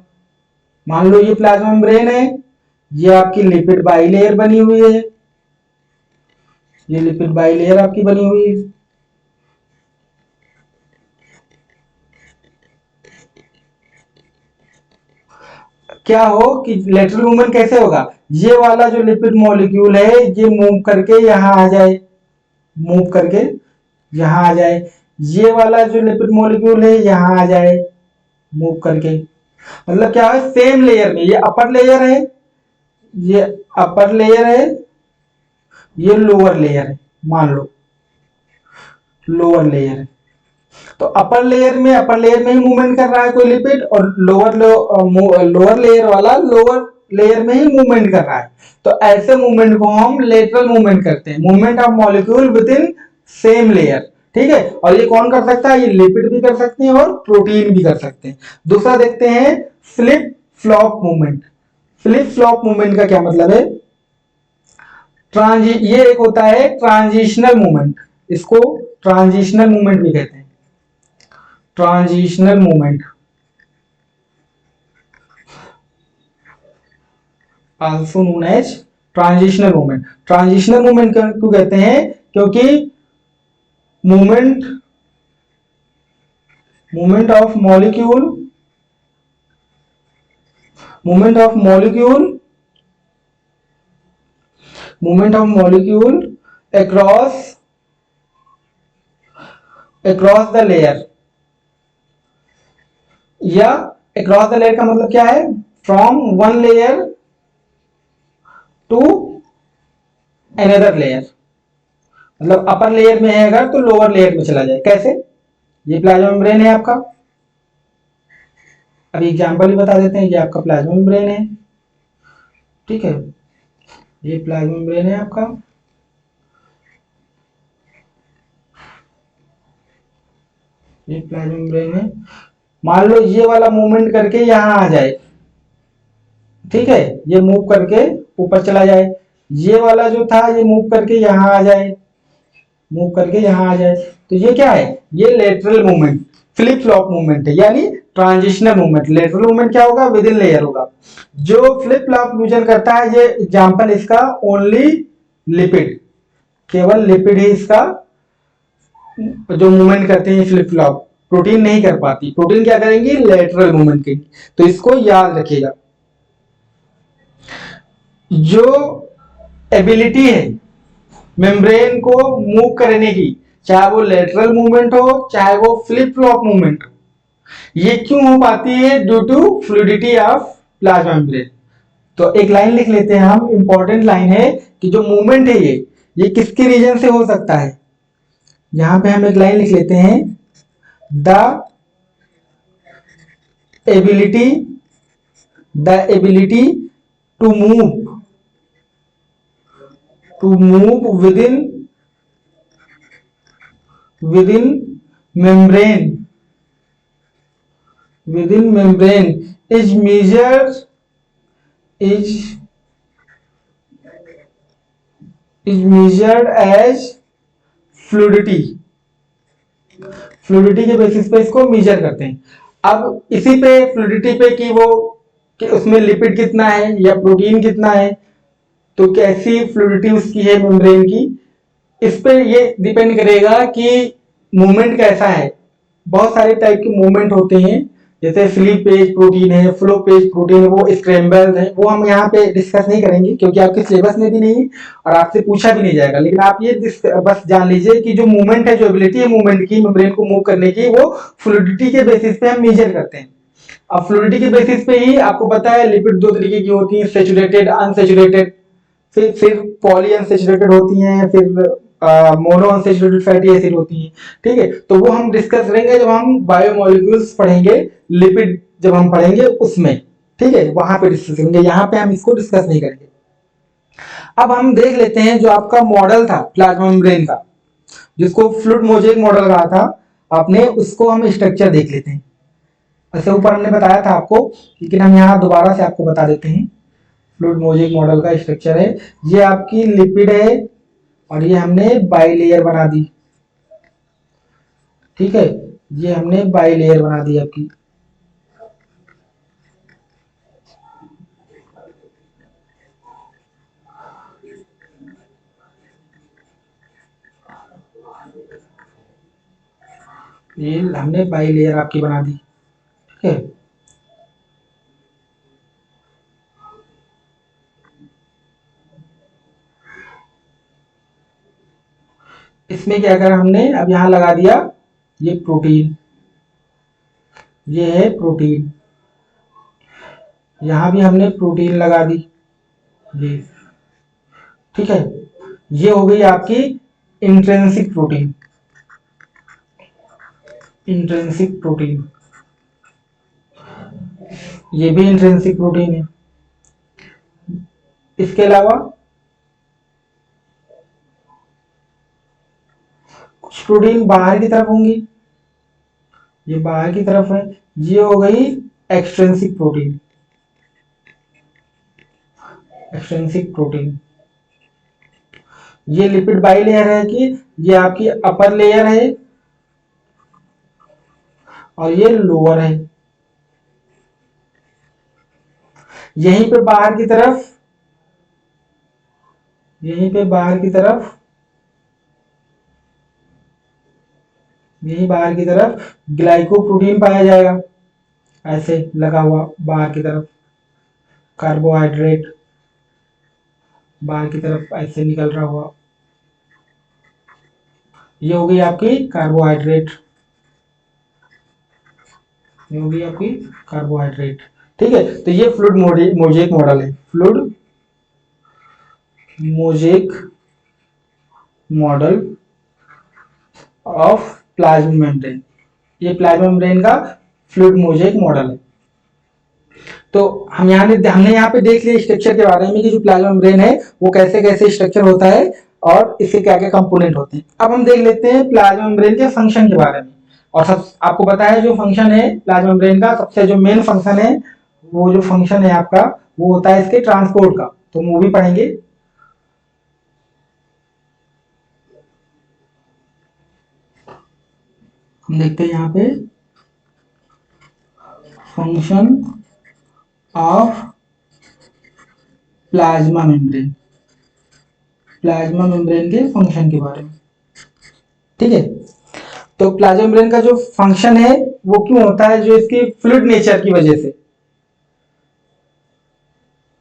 मान लो ये प्लाज्मा मेम्ब्रेन है, ये आपकी लिपिड बाइलेयर बनी हुई है, ये लिपिड बाइलेयर आपकी बनी हुई है। क्या हो कि लेटरल मूवमेंट कैसे होगा? ये वाला जो लिपिड मॉलिक्यूल है, ये मूव करके यहां आ जाए, ये वाला जो लिपिड मॉलिक्यूल है यहां आ जाए, मूव करके। मतलब क्या है? सेम लेयर में, ये अपर लेयर है, ये लोअर लेयर है, मान लो लोअर लेयर है। तो अपर लेयर में ही मूवमेंट कर रहा है कोई लिपिड, और लोअर लेयर वाला लोअर लेयर में ही मूवमेंट कर रहा है। तो ऐसे मूवमेंट को हम लेटरल मूवमेंट करते हैं, movement of molecule with in same layer. ठीक है, और ये कौन कर सकता है? ये लिपिड भी कर सकते हैं और प्रोटीन भी कर सकते हैं। दूसरा देखते हैं फ्लिप फ्लॉप मूवमेंट का क्या मतलब है? ये एक होता है ट्रांजिशनल मूवमेंट, इसको ट्रांजिशनल मूवमेंट भी कहते हैं। Transitional movement, also known as transitional movement. Transitional movement क्यों कहते हैं? क्योंकि movement of molecule movement of molecule across the layer, या अक्रॉस द लेयर का मतलब क्या है? From one layer to another layer, मतलब अपर लेयर में है अगर तो लोअर लेयर में चला जाए। कैसे? ये प्लाज्मा मेम्ब्रेन है आपका, अभी एग्जांपल भी बता देते हैं। ये आपका प्लाज्मा मेम्ब्रेन है, ठीक है, ये प्लाज्मा मेम्ब्रेन है आपका। ये प्लाज्मा मेम्ब्रेन है। मान लो ये वाला मूवमेंट करके यहां आ जाए, ठीक है, ये मूव करके ऊपर चला जाए। ये वाला जो था ये मूव करके यहां आ जाए, मूव करके यहां आ जाए, तो ये क्या है? ये lateral movement, flip flop movement है, यानी ट्रांजिशनल मूवमेंट। लेटरल मूवमेंट क्या होगा? विद इन लेयर होगा। जो फ्लिप फ्लॉप यूजन करता है, ये एग्जांपल इसका ओनली लिपिड, केवल लिपिड ही इसका जो मूवमेंट करते हैं फ्लिप फ्लॉप। प्रोटीन नहीं कर पाती। प्रोटीन क्या करेंगी? लेटरल मूवमेंट करेंगी। तो इसको याद रखिएगा। जो एबिलिटी है मेम्ब्रेन को मूव करने की, चाहे वो लेटरल मूवमेंट हो चाहे वो फ्लिप फ्लॉप मूवमेंट हो, ये क्यों हो पाती है? Due to fluidity of plasma membrane. तो एक लाइन लिख लेते हैं हम, इंपॉर्टेंट लाइन है कि जो मूवमेंट है ये किसके रीजन से हो सकता है? यहां पे हम एक लाइन लिख लेते हैं, the ability to move within membrane is measured as fluidity. Fluidity के बेसिस पे इसको मेजर करते हैं। अब इसी पे फ्लूइडिटी पे कि उसमें लिपिड कितना है या प्रोटीन कितना है, तो कैसी फ्लूइडिटी उसकी है मेम्ब्रेन की, इस पे ये डिपेंड करेगा कि मूवमेंट कैसा है। बहुत सारे टाइप के मूवमेंट होते हैं, जैसे स्लीप पेज प्रोटीन है, फ्लो पेज प्रोटीन है, वो स्क्रैम्बल है, वो हम यहाँ पे डिस्कस नहीं करेंगे क्योंकि आपके सिलेबस में भी नहीं और आपसे पूछा भी नहीं जाएगा। लेकिन आप ये बस जान लीजिए कि जो मूवमेंट है, जो एबिलिटी है मूवमेंट की, मेम्ब्रेन को मूव करने की, वो फ्लूइडिटी के बेसिस पे हम मेजर करते हैं। अब फ्लूइडिटी के बेसिस पे ही आपको पता है लिपिड दो तरीके की होती है, सेचुरेटेड, अनसेचुरेटेड, फिर पॉली अनसेचुरेटेड होती हैं, फिर मोनो अनसेचुरेटेड फैटी एसिड होती हैं। ठीक है, तो वो हम डिस्कस करेंगे जब हम बायोमोलिक्यूल्स पढ़ेंगे, लिपिड जब हम पढ़ेंगे उसमें, ठीक है, वहां पे डिस्कस करेंगे, यहाँ पे हम इसको डिस्कस नहीं करेंगे। अब हम देख लेते हैं जो आपका मॉडल था प्लाज्मा मेम्ब्रेन का, जिसको फ्लूइड मोज़ेक मॉडल कहा था आपने, उसको हम स्ट्रक्चर देख लेते हैं। ऐसे ऊपर हमने बताया था आपको, लेकिन हम यहाँ दोबारा से आपको बता देते हैं। फ्लूइड मोज़ेक मॉडल का स्ट्रक्चर है, ये आपकी लिपिड है और ये हमने बाइलेयर बना दी, ठीक है, ये हमने बाइलेयर बना दी आपकी। ये हमने बाइलेयर आपकी बना दी, ठीक है। इसमें क्या करा हमने? अब यहां लगा दिया ये प्रोटीन, ये है प्रोटीन, यहां भी हमने प्रोटीन लगा दी, ये, ठीक है। ये हो गई आपकी इंट्रिंसिक प्रोटीन, इंट्रिंसिक प्रोटीन, ये भी इंट्रिंसिक प्रोटीन है। इसके अलावा कुछ प्रोटीन बाहर की तरफ होंगी, ये बाहर की तरफ है, ये हो गई एक्सट्रिंसिक प्रोटीन, एक्सट्रिंसिक प्रोटीन। ये लिपिड बाइलेयर है कि ये आपकी अपर लेयर है और ये लोअर है। यहीं पे बाहर की तरफ, यहीं पे बाहर की तरफ, यहीं बाहर की तरफ ग्लाइकोप्रोटीन पाया जाएगा, ऐसे लगा हुआ बाहर की तरफ, कार्बोहाइड्रेट बाहर की तरफ ऐसे निकल रहा हुआ, ये हो गई आपकी कार्बोहाइड्रेट, ये हो गई आपकी कार्बोहाइड्रेट। ठीक है, तो ये फ्लूइड मोजेक मॉडल है, fluid mosaic model of plasma membrane, ये प्लाज्मा मेम्ब्रेन का फ्लूइड मोजेक मॉडल है। तो हमने यहाँ पे देख लिया स्ट्रक्चर के बारे में कि जो प्लाज्मा मेम्ब्रेन है वो कैसे कैसे स्ट्रक्चर होता है और इसके क्या क्या कंपोनेंट होते हैं। अब हम देख लेते हैं प्लाज्मा मेम्ब्रेन के फंक्शन के बारे में। और सब आपको पता है जो फंक्शन है प्लाज्मा मेम्ब्रेन का, सबसे जो मेन फंक्शन है वो जो फंक्शन है आपका वो होता है इसके ट्रांसपोर्ट का। तो हम वो भी पढ़ेंगे। हम देखते हैं यहाँ पे function of plasma membrane, plasma membrane के फंक्शन के बारे में। ठीक है, तो प्लाज्मा मेम्ब्रेन का जो फंक्शन है वो क्यों होता है, जो इसकी फ्लूइड नेचर की वजह से,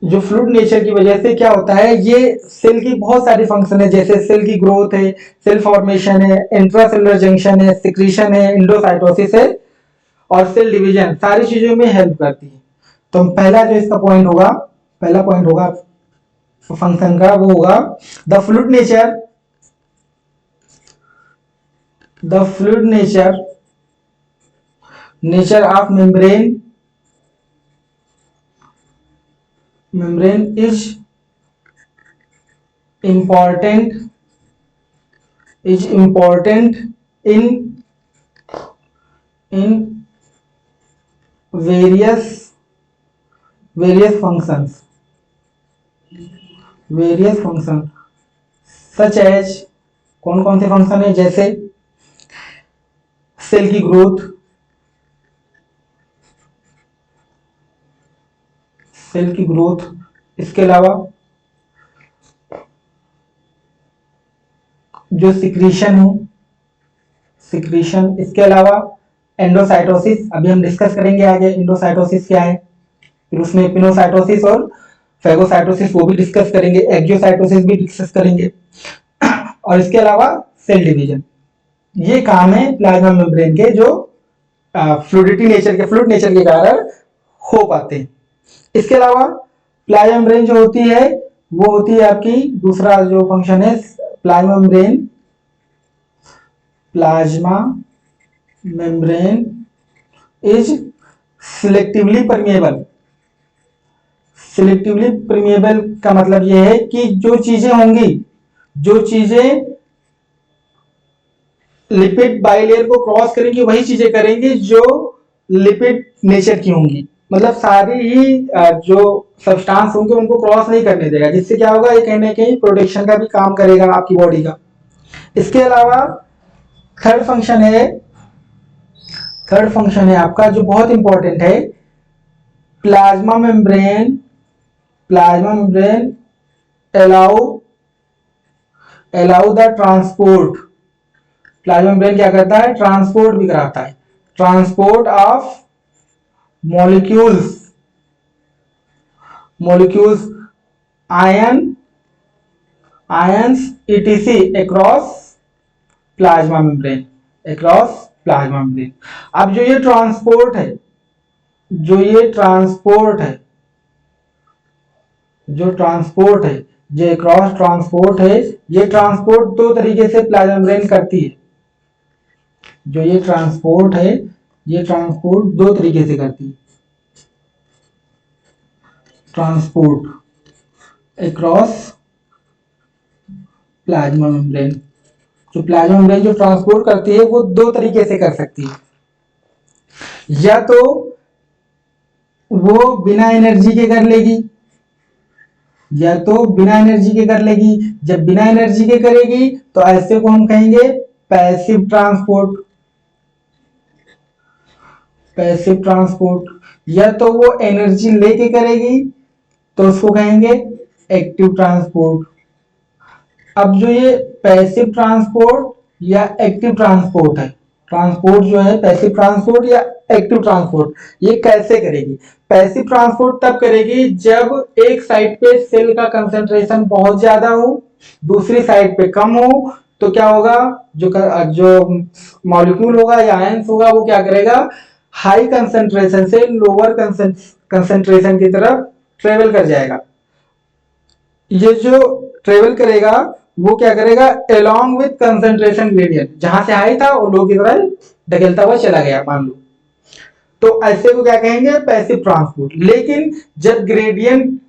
जो फ्लूइड नेचर की वजह से क्या होता है, ये सेल की बहुत सारी फंक्शन है, जैसे सेल की ग्रोथ है, सेल फॉर्मेशन है, इंट्रासेलुलर जंक्शन है, सिक्रीशन है, इंडोसाइटोसिस है और सेल डिवीजन, सारी चीजों में हेल्प करती है। तो पहला जो इसका पॉइंट होगा, पहला पॉइंट होगा फंक्शन का, वो होगा the fluid nature, the fluid nature of membrane is important in various functions such as, कौन कौन से फंक्शन है, जैसे सेल की ग्रोथ, इसके अलावा जो सिक्रीशन है, इसके अलावा एंडोसाइटोसिस, अभी हम डिस्कस करेंगे आगे एंडोसाइटोसिस क्या है, फिर उसमें पिनोसाइटोसिस और फेगोसाइटोसिस वो भी डिस्कस करेंगे, एक्जियोसाइटोसिस भी डिस्कस करेंगे और इसके अलावा सेल डिवीजन। ये काम है प्लाज्मा मेम्ब्रेन के जो फ्लूइड नेचर के कारण हो पाते हैं। इसके अलावा प्लाज्मा मेम्ब्रेन जो होती है वो होती है आपकी, दूसरा जो फंक्शन है plasma membrane is selectively permeable. Selectively permeable का मतलब यह है कि जो चीजें होंगी, जो चीजें लिपिड बाइलेयर को क्रॉस करेंगी वही चीजें करेंगी जो लिपिड नेचर की होंगी, मतलब सारी ही जो सब्सटेंस होंगे उनको क्रॉस नहीं करने देगा, जिससे क्या होगा, ये कहीं ना कहीं प्रोटेक्शन का भी काम करेगा आपकी बॉडी का। इसके अलावा थर्ड फंक्शन है आपका जो बहुत इंपॉर्टेंट है, plasma membrane allow the transport. Plasma membrane क्या करता है, ट्रांसपोर्ट भी कराता है, transport of molecules ions etc across plasma membrane। अब जो ये ट्रांसपोर्ट है, जो क्रॉस ट्रांसपोर्ट है, ये ट्रांसपोर्ट दो तरीके से प्लाज्मा मेम्ब्रेन करती है। जो ये ट्रांसपोर्ट है, ये ट्रांसपोर्ट दो तरीके से करती है, ट्रांसपोर्ट अक्रॉस प्लाज्मा मेम्ब्रेन। जो प्लाज्मा मेम्ब्रेन जो ट्रांसपोर्ट करती है वो दो तरीके से कर सकती है, या तो वो बिना एनर्जी के कर लेगी, जब बिना एनर्जी के करेगी तो ऐसे को हम कहेंगे पैसिव ट्रांसपोर्ट। पैसिव ट्रांसपोर्ट, या तो वो एनर्जी लेके करेगी तो उसको कहेंगे एक्टिव ट्रांसपोर्ट। अब जो ये पैसिव ट्रांसपोर्ट या एक्टिव ट्रांसपोर्ट है, ट्रांसपोर्ट जो है पैसिव ट्रांसपोर्ट या एक्टिव ट्रांसपोर्ट, ये कैसे करेगी? पैसिव ट्रांसपोर्ट तब करेगी जब एक साइड पे सेल का कंसंट्रेशन बहुत ज्यादा हो, दूसरी साइड पे कम हो, तो क्या होगा, जो मॉलिक्यूल होगा या आयंस होगा वो क्या करेगा, हाई कंसंट्रेशन से लोअर कंसंट्रेशन की तरफ ट्रेवल कर जाएगा। ये जो ट्रेवल करेगा वो क्या करेगा, अलोंग विथ कंसंट्रेशन ग्रेडियंट, जहां से हाई था और लो की तरफ धकेलता हुआ चला गया मान लो, तो ऐसे को क्या कहेंगे, पैसिव ट्रांसपोर्ट। लेकिन जब ग्रेडियंट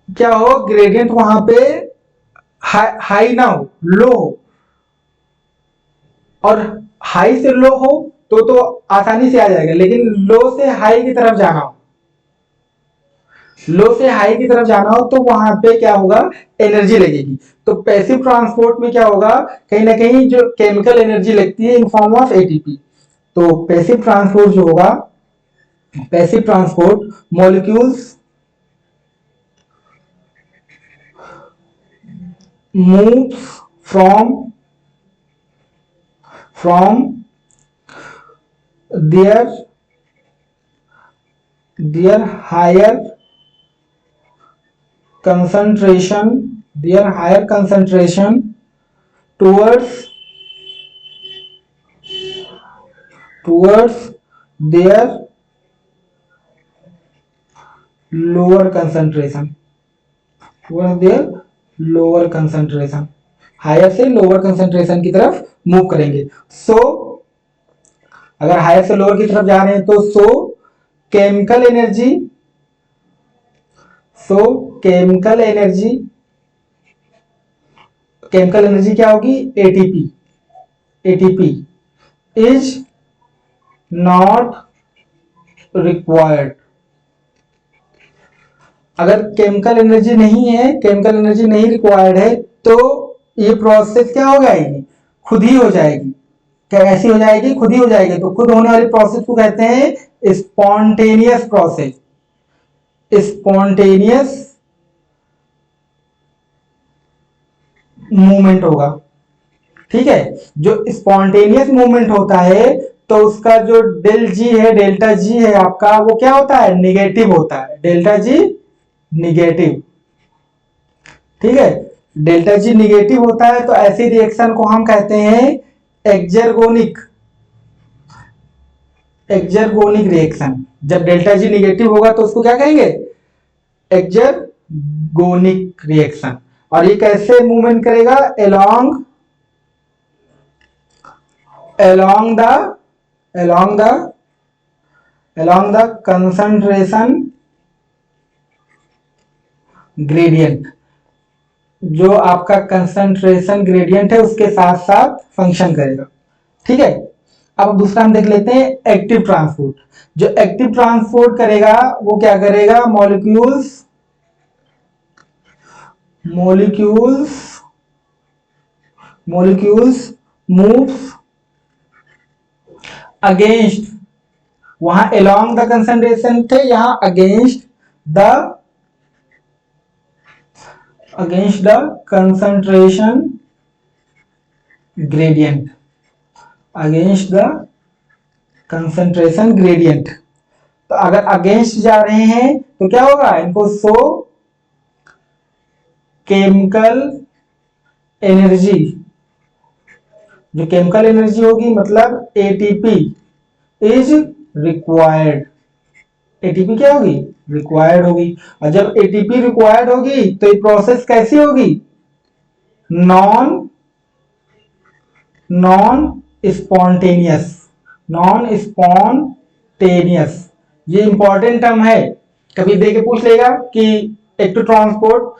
क्या हो, ग्रेडियंट वहां पे हाई ना हो, लो हो, और हाई से लो हो तो आसानी से आ जाएगा, लेकिन लो से हाई की तरफ जाना हो, लो से हाई की तरफ जाना हो तो वहां पे क्या होगा, एनर्जी लगेगी। तो पैसिव ट्रांसपोर्ट में क्या होगा, कहीं ना कहीं जो केमिकल एनर्जी लगती है इन फॉर्म ऑफ एटीपी। तो पैसिव ट्रांसपोर्ट जो होगा, passive transport molecules moves from their higher concentration towards their lower concentration, higher से लोअर कंसंट्रेशन की तरफ मूव करेंगे। सो अगर हायर से लोअर की तरफ जा रहे हैं तो केमिकल एनर्जी क्या होगी, एटीपी इज नॉट रिक्वायर्ड। अगर केमिकल एनर्जी नहीं रिक्वायर्ड है तो ये प्रोसेस क्या हो जाएगी, खुद ही हो जाएगी। कैसी हो जाएगी, खुद ही हो जाएगी। तो खुद होने वाली प्रोसेस को कहते हैं स्पॉन्टेनियस प्रोसेस। स्पॉन्टेनियस मूवमेंट होगा, ठीक है। जो स्पॉन्टेनियस मूवमेंट होता है तो उसका जो डेल्टा जी है आपका, वो क्या होता है, निगेटिव होता है। डेल्टा जी निगेटिव, ठीक है, डेल्टा जी निगेटिव होता है। तो ऐसी रिएक्शन को हम कहते हैं एक्सर्गोनिक रिएक्शन। जब डेल्टा जी निगेटिव होगा तो उसको क्या कहेंगे, एक्सर्गोनिक रिएक्शन। और ये कैसे मूवमेंट करेगा, along the concentration gradient। जो आपका कंसंट्रेशन ग्रेडियंट है उसके साथ साथ फंक्शन करेगा, ठीक है। अब दूसरा हम देख लेते हैं एक्टिव ट्रांसपोर्ट। जो एक्टिव ट्रांसपोर्ट करेगा वो क्या करेगा, मॉलिक्यूल्स मूव्स अगेंस्ट, वहां अलोंग द कंसंट्रेशन थे, यहां अगेंस्ट द कंसंट्रेशन ग्रेडियंट, तो अगर अगेंस्ट जा रहे हैं तो क्या होगा, इनको केमिकल एनर्जी, जो केमिकल एनर्जी होगी मतलब एटीपी इज रिक्वायर्ड। एटीपी क्या होगी, रिक्वायर्ड होगी। और जब एटीपी रिक्वायर्ड होगी तो ये प्रोसेस कैसी होगी, नॉन स्पॉन्टेनियस। ये इंपॉर्टेंट टर्म है, कभी दे के पूछ लेगा कि एक्टिव ट्रांसपोर्ट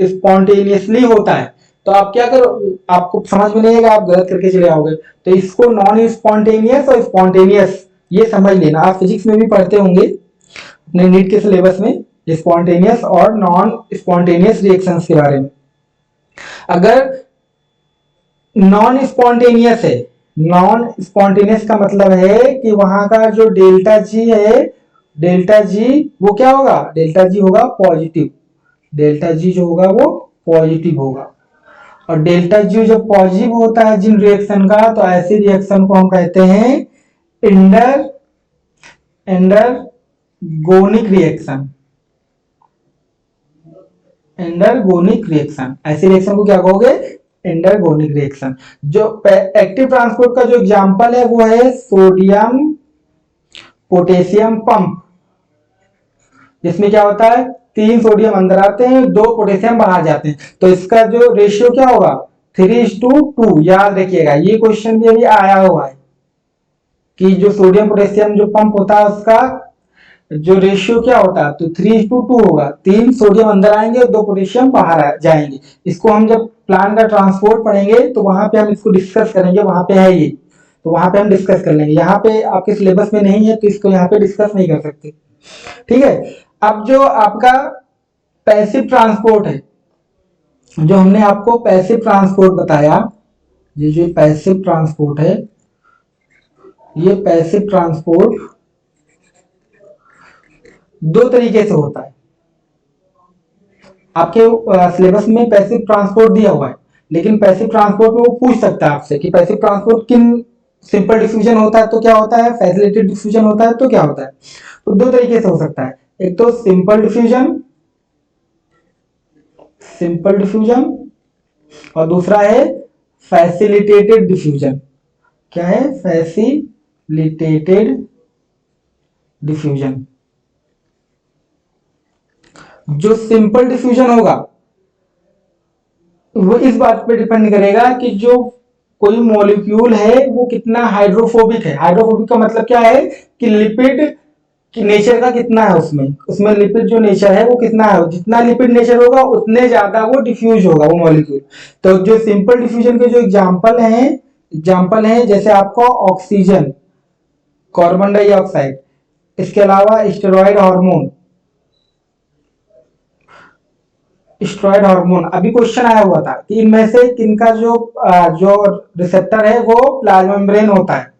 स्पॉन्टेनियसली होता है, तो आप क्या करो, आपको समझ में नहीं आएगा, आप गलत करके चले आओगे। तो इसको नॉन स्पॉन्टेनियस और स्पॉन्टेनियस ये समझ लेना। आप फिजिक्स में भी पढ़ते होंगे अपने नीट के सिलेबस में स्पॉन्टेनियस और नॉन स्पॉन्टेनियस रिएक्शंस के बारे में। अगर नॉन स्पॉन्टेनियस है नॉन स्पॉन्टेनियस का मतलब है कि वहां का जो डेल्टा जी है, डेल्टा जी वो क्या होगा, डेल्टा जी होगा पॉजिटिव, डेल्टा जी जो होगा वो पॉजिटिव होगा। और डेल्टा जी जब पॉजिटिव होता है जिन रिएक्शन का, तो ऐसे रिएक्शन को हम कहते हैं इंडर एंडरगोनिक रिएक्शन, एंडरगोनिक रिएक्शन। ऐसे रिएक्शन को क्या कहोगे, एंडरगोनिक रिएक्शन। जो एक्टिव ट्रांसपोर्ट का जो एग्जांपल है वो है सोडियम पोटेशियम पंप, जिसमें क्या होता है 3 सोडियम अंदर आते हैं, 2 पोटेशियम बाहर जाते हैं, तो इसका जो रेशियो क्या होगा 3:2। याद रखिएगा ये क्वेश्चन भी अभी आया हुआ है कि जो सोडियम पोटेशियम जो पंप होता है उसका जो रेशियो क्या होता है, तो 3:2 होगा, 3 सोडियम अंदर आएंगे और 2 पोटेशियम बाहर जाएंगे। इसको हम जब प्लान का ट्रांसपोर्ट पढ़ेंगे तो वहां पे हम इसको डिस्कस करेंगे, वहां पे है ये, तो वहां पे हम डिस्कस कर लेंगे। यहाँ पे आपके सिलेबस में नहीं है तो इसको यहाँ पे डिस्कस नहीं कर सकते, ठीक है। अब जो आपका पैसिव ट्रांसपोर्ट है, जो हमने आपको पैसिव ट्रांसपोर्ट बताया, ये जो पैसिव ट्रांसपोर्ट है, ये पैसिव ट्रांसपोर्ट दो तरीके से होता है। आपके सिलेबस में पैसिव ट्रांसपोर्ट दिया हुआ है, लेकिन पैसिव ट्रांसपोर्ट में वो पूछ सकता है आपसे कि पैसिव ट्रांसपोर्ट किन, सिंपल डिफ्यूजन होता है तो क्या होता है, फैसिलिटेटेड डिफ्यूजन होता है तो क्या होता है। तो दो तरीके से हो सकता है, एक तो सिंपल डिफ्यूजन, सिंपल डिफ्यूजन, और दूसरा है फैसिलिटेटेड डिफ्यूजन। क्या है, फैसिलिटेटेड डिफ्यूजन। जो सिंपल डिफ्यूजन होगा वो इस बात पे डिपेंड करेगा कि जो कोई मॉलिक्यूल है वो कितना हाइड्रोफोबिक है। हाइड्रोफोबिक का मतलब क्या है कि लिपिड कि नेचर का कितना है, उसमें उसमें लिपिड जो नेचर है वो कितना है, जितना लिपिड नेचर होगा उतने ज्यादा वो डिफ्यूज होगा वो मॉलिक्यूल। तो जो सिंपल डिफ्यूजन के जो एग्जांपल हैं जैसे आपको ऑक्सीजन, कार्बन डाइऑक्साइड, इसके अलावा स्टेरॉइड हार्मोन, स्टेरॉइड हार्मोन। अभी क्वेश्चन आया हुआ था कि इनमें से किनका जो रिसेप्टर है वो प्लाज्मा मेम्ब्रेन होता है।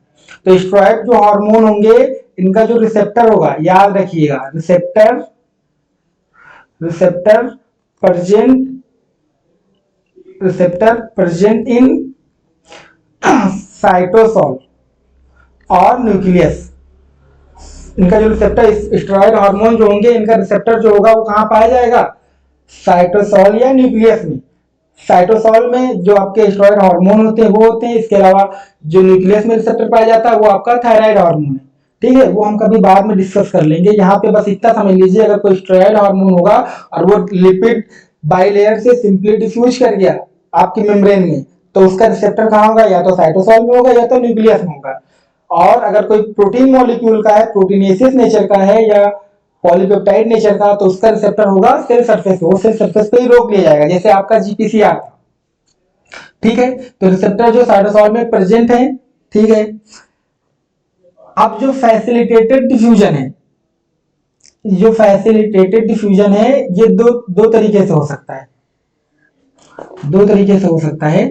तो स्टेरॉइड जो हार्मोन होंगे इनका जो रिसेप्टर होगा, याद रखिएगा रिसेप्टर प्रेजेंट इन साइटोसोल और न्यूक्लियस। इनका जो रिसेप्टर स्टेरॉइड हार्मोन जो होंगे इनका रिसेप्टर जो होगा वो कहां पाया जाएगा, साइटोसोल या न्यूक्लियस में। साइटोसोल में जो आपके स्टेरॉइड हार्मोन होते हैं वो होते हैं, इसके अलावा जो न्यूक्लियस में रिसेप्टर पाया जाता है वो आपका थायराइड हार्मोन है, ठीक है। वो हम कभी बाद में डिस्कस कर लेंगे। यहाँ पे बस इतना समझ लीजिए, अगर कोई स्टेरॉइड हार्मोन होगा और वो लिपिड बाइलेयर से सिंपली डिफ्यूज कर गया आपकी मेम्ब्रेन में, तो उसका रिसेप्टर कहाँ होगा, या तो साइटोसोल में होगा या तो न्यूक्लियस में होगा। और अगर कोई प्रोटीन मॉलिक्यूल का है, प्रोटीनेसिस नेचर का है या पॉलीपेप्टाइड नेचर का, तो उसका रिसेप्टर होगा सेल सरफेस पे, वो सेल सरफेस पे ही रोक लिया जाएगा, जैसे आपका जीपीसीआर था, ठीक है। तो रिसेप्टर जो साइटोसोल में प्रेजेंट है, ठीक है। अब जो फैसिलिटेटेड डिफ्यूजन है, जो फैसिलिटेटेड डिफ्यूजन है ये दो दो तरीके से हो सकता है, दो तरीके से हो सकता है।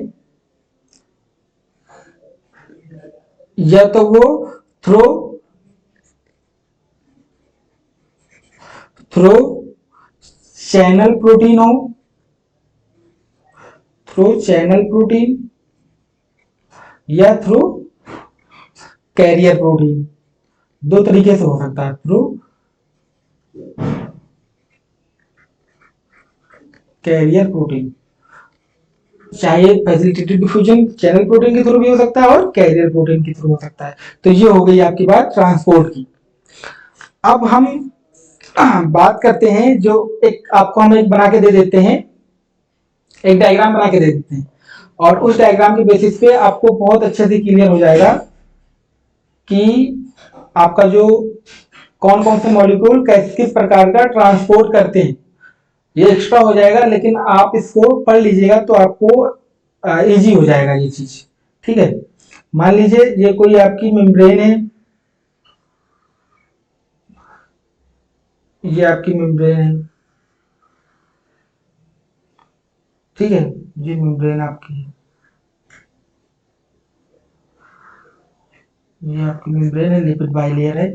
या तो वो थ्रो थ्रो चैनल प्रोटीन हो, थ्रू चैनल प्रोटीन, या थ्रू कैरियर प्रोटीन। दो तरीके से हो सकता है, थ्रू कैरियर प्रोटीन, चाहे फैसिलिटेटेड डिफ्यूजन चैनल प्रोटीन के थ्रू भी हो सकता है और कैरियर प्रोटीन के थ्रू हो सकता है। तो ये हो गई आपकी बात ट्रांसपोर्ट की। अब हम बात करते हैं, जो एक आपको हम एक बना के दे देते हैं, एक डायग्राम बना के दे देते हैं, और उस डायग्राम के बेसिस पे आपको बहुत अच्छे से क्लियर हो जाएगा कि आपका जो कौन कौन से मॉलिक्यूल किस प्रकार का ट्रांसपोर्ट करते हैं। ये एक्स्ट्रा हो जाएगा, लेकिन आप इसको पढ़ लीजिएगा तो आपको इजी हो जाएगा ये चीज, ठीक है। मान लीजिए ये कोई आपकी मेम्ब्रेन है, ये आपकी मेम्ब्रेन है, ठीक है, ये मेम्ब्रेन आपकी है। ये आपकी मेम्ब्रेन है, लिपिड बाइलेयर है।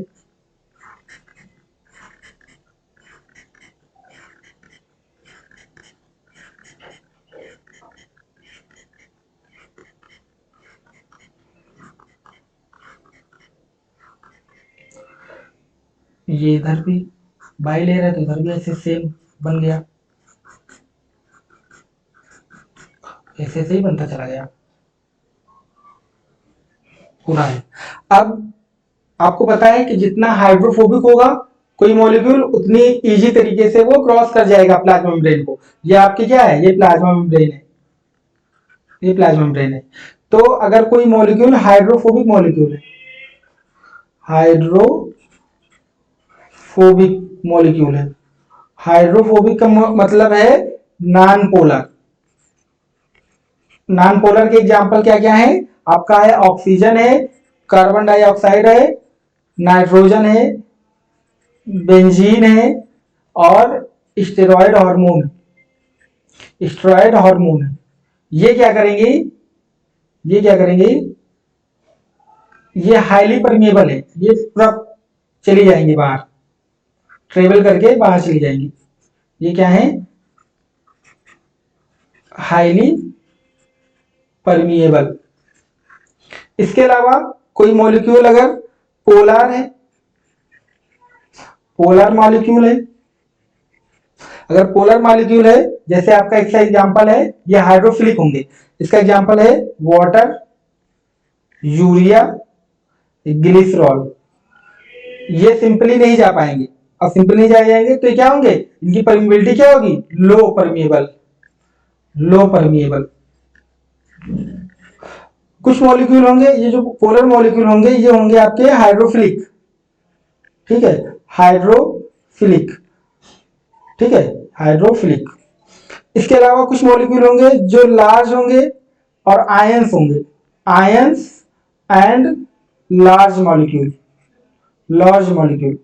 ये इधर भी बाइलेयर है तो इधर भी ऐसे सेम बन गया, ऐसे ऐसे ही बनता चला गया पूरा है। अब आपको पता है कि जितना हाइड्रोफोबिक होगा कोई मॉलिक्यूल, उतनी इजी तरीके से वो क्रॉस कर जाएगा प्लाज्मा मेम्ब्रेन को। ये आपकी क्या है, ये प्लाज्मा मेम्ब्रेन है, ये प्लाज्मा मेम्ब्रेन है। तो अगर कोई मॉलिक्यूल हाइड्रोफोबिक मॉलिक्यूल है, हाइड्रोफोबिक मॉलिक्यूल है, हाइड्रोफोबिक का मतलब है नॉन पोलर। नॉन पोलर के एग्जांपल क्या क्या है आपका, है ऑक्सीजन है, कार्बन डाइऑक्साइड है, नाइट्रोजन है, बेंजीन है, और स्टेरॉयड हार्मोन, स्टेरॉयड हार्मोन है। ये क्या करेंगे, ये क्या करेंगे, ये हाईली परमेबल है, ये पूरा चली जाएंगे बाहर, ट्रेवल करके बाहर चली जाएंगी। ये क्या है, हाईली परमिएबल। इसके अलावा कोई मॉलिक्यूल अगर पोलर है, पोलर मॉलिक्यूल है, अगर पोलर मॉलिक्यूल है, जैसे आपका एक एग्जांपल है, ये हाइड्रोफिलिक होंगे। इसका एग्जांपल है वाटर, यूरिया, ग्लिसरॉल। ये सिंपली नहीं जा पाएंगे, अब सिंपली नहीं जाएंगे तो क्या होंगे, इनकी परमिबिलिटी क्या होगी, लो परमिएबल, लो परमिएबल। कुछ मॉलिक्यूल होंगे, ये जो पोलर मॉलिक्यूल होंगे ये होंगे आपके हाइड्रोफिलिक, ठीक है, हाइड्रोफिलिक, ठीक है, हाइड्रोफिलिक। इसके अलावा कुछ मॉलिक्यूल होंगे जो लार्ज होंगे और आयंस होंगे, ions and large molecule, large molecule,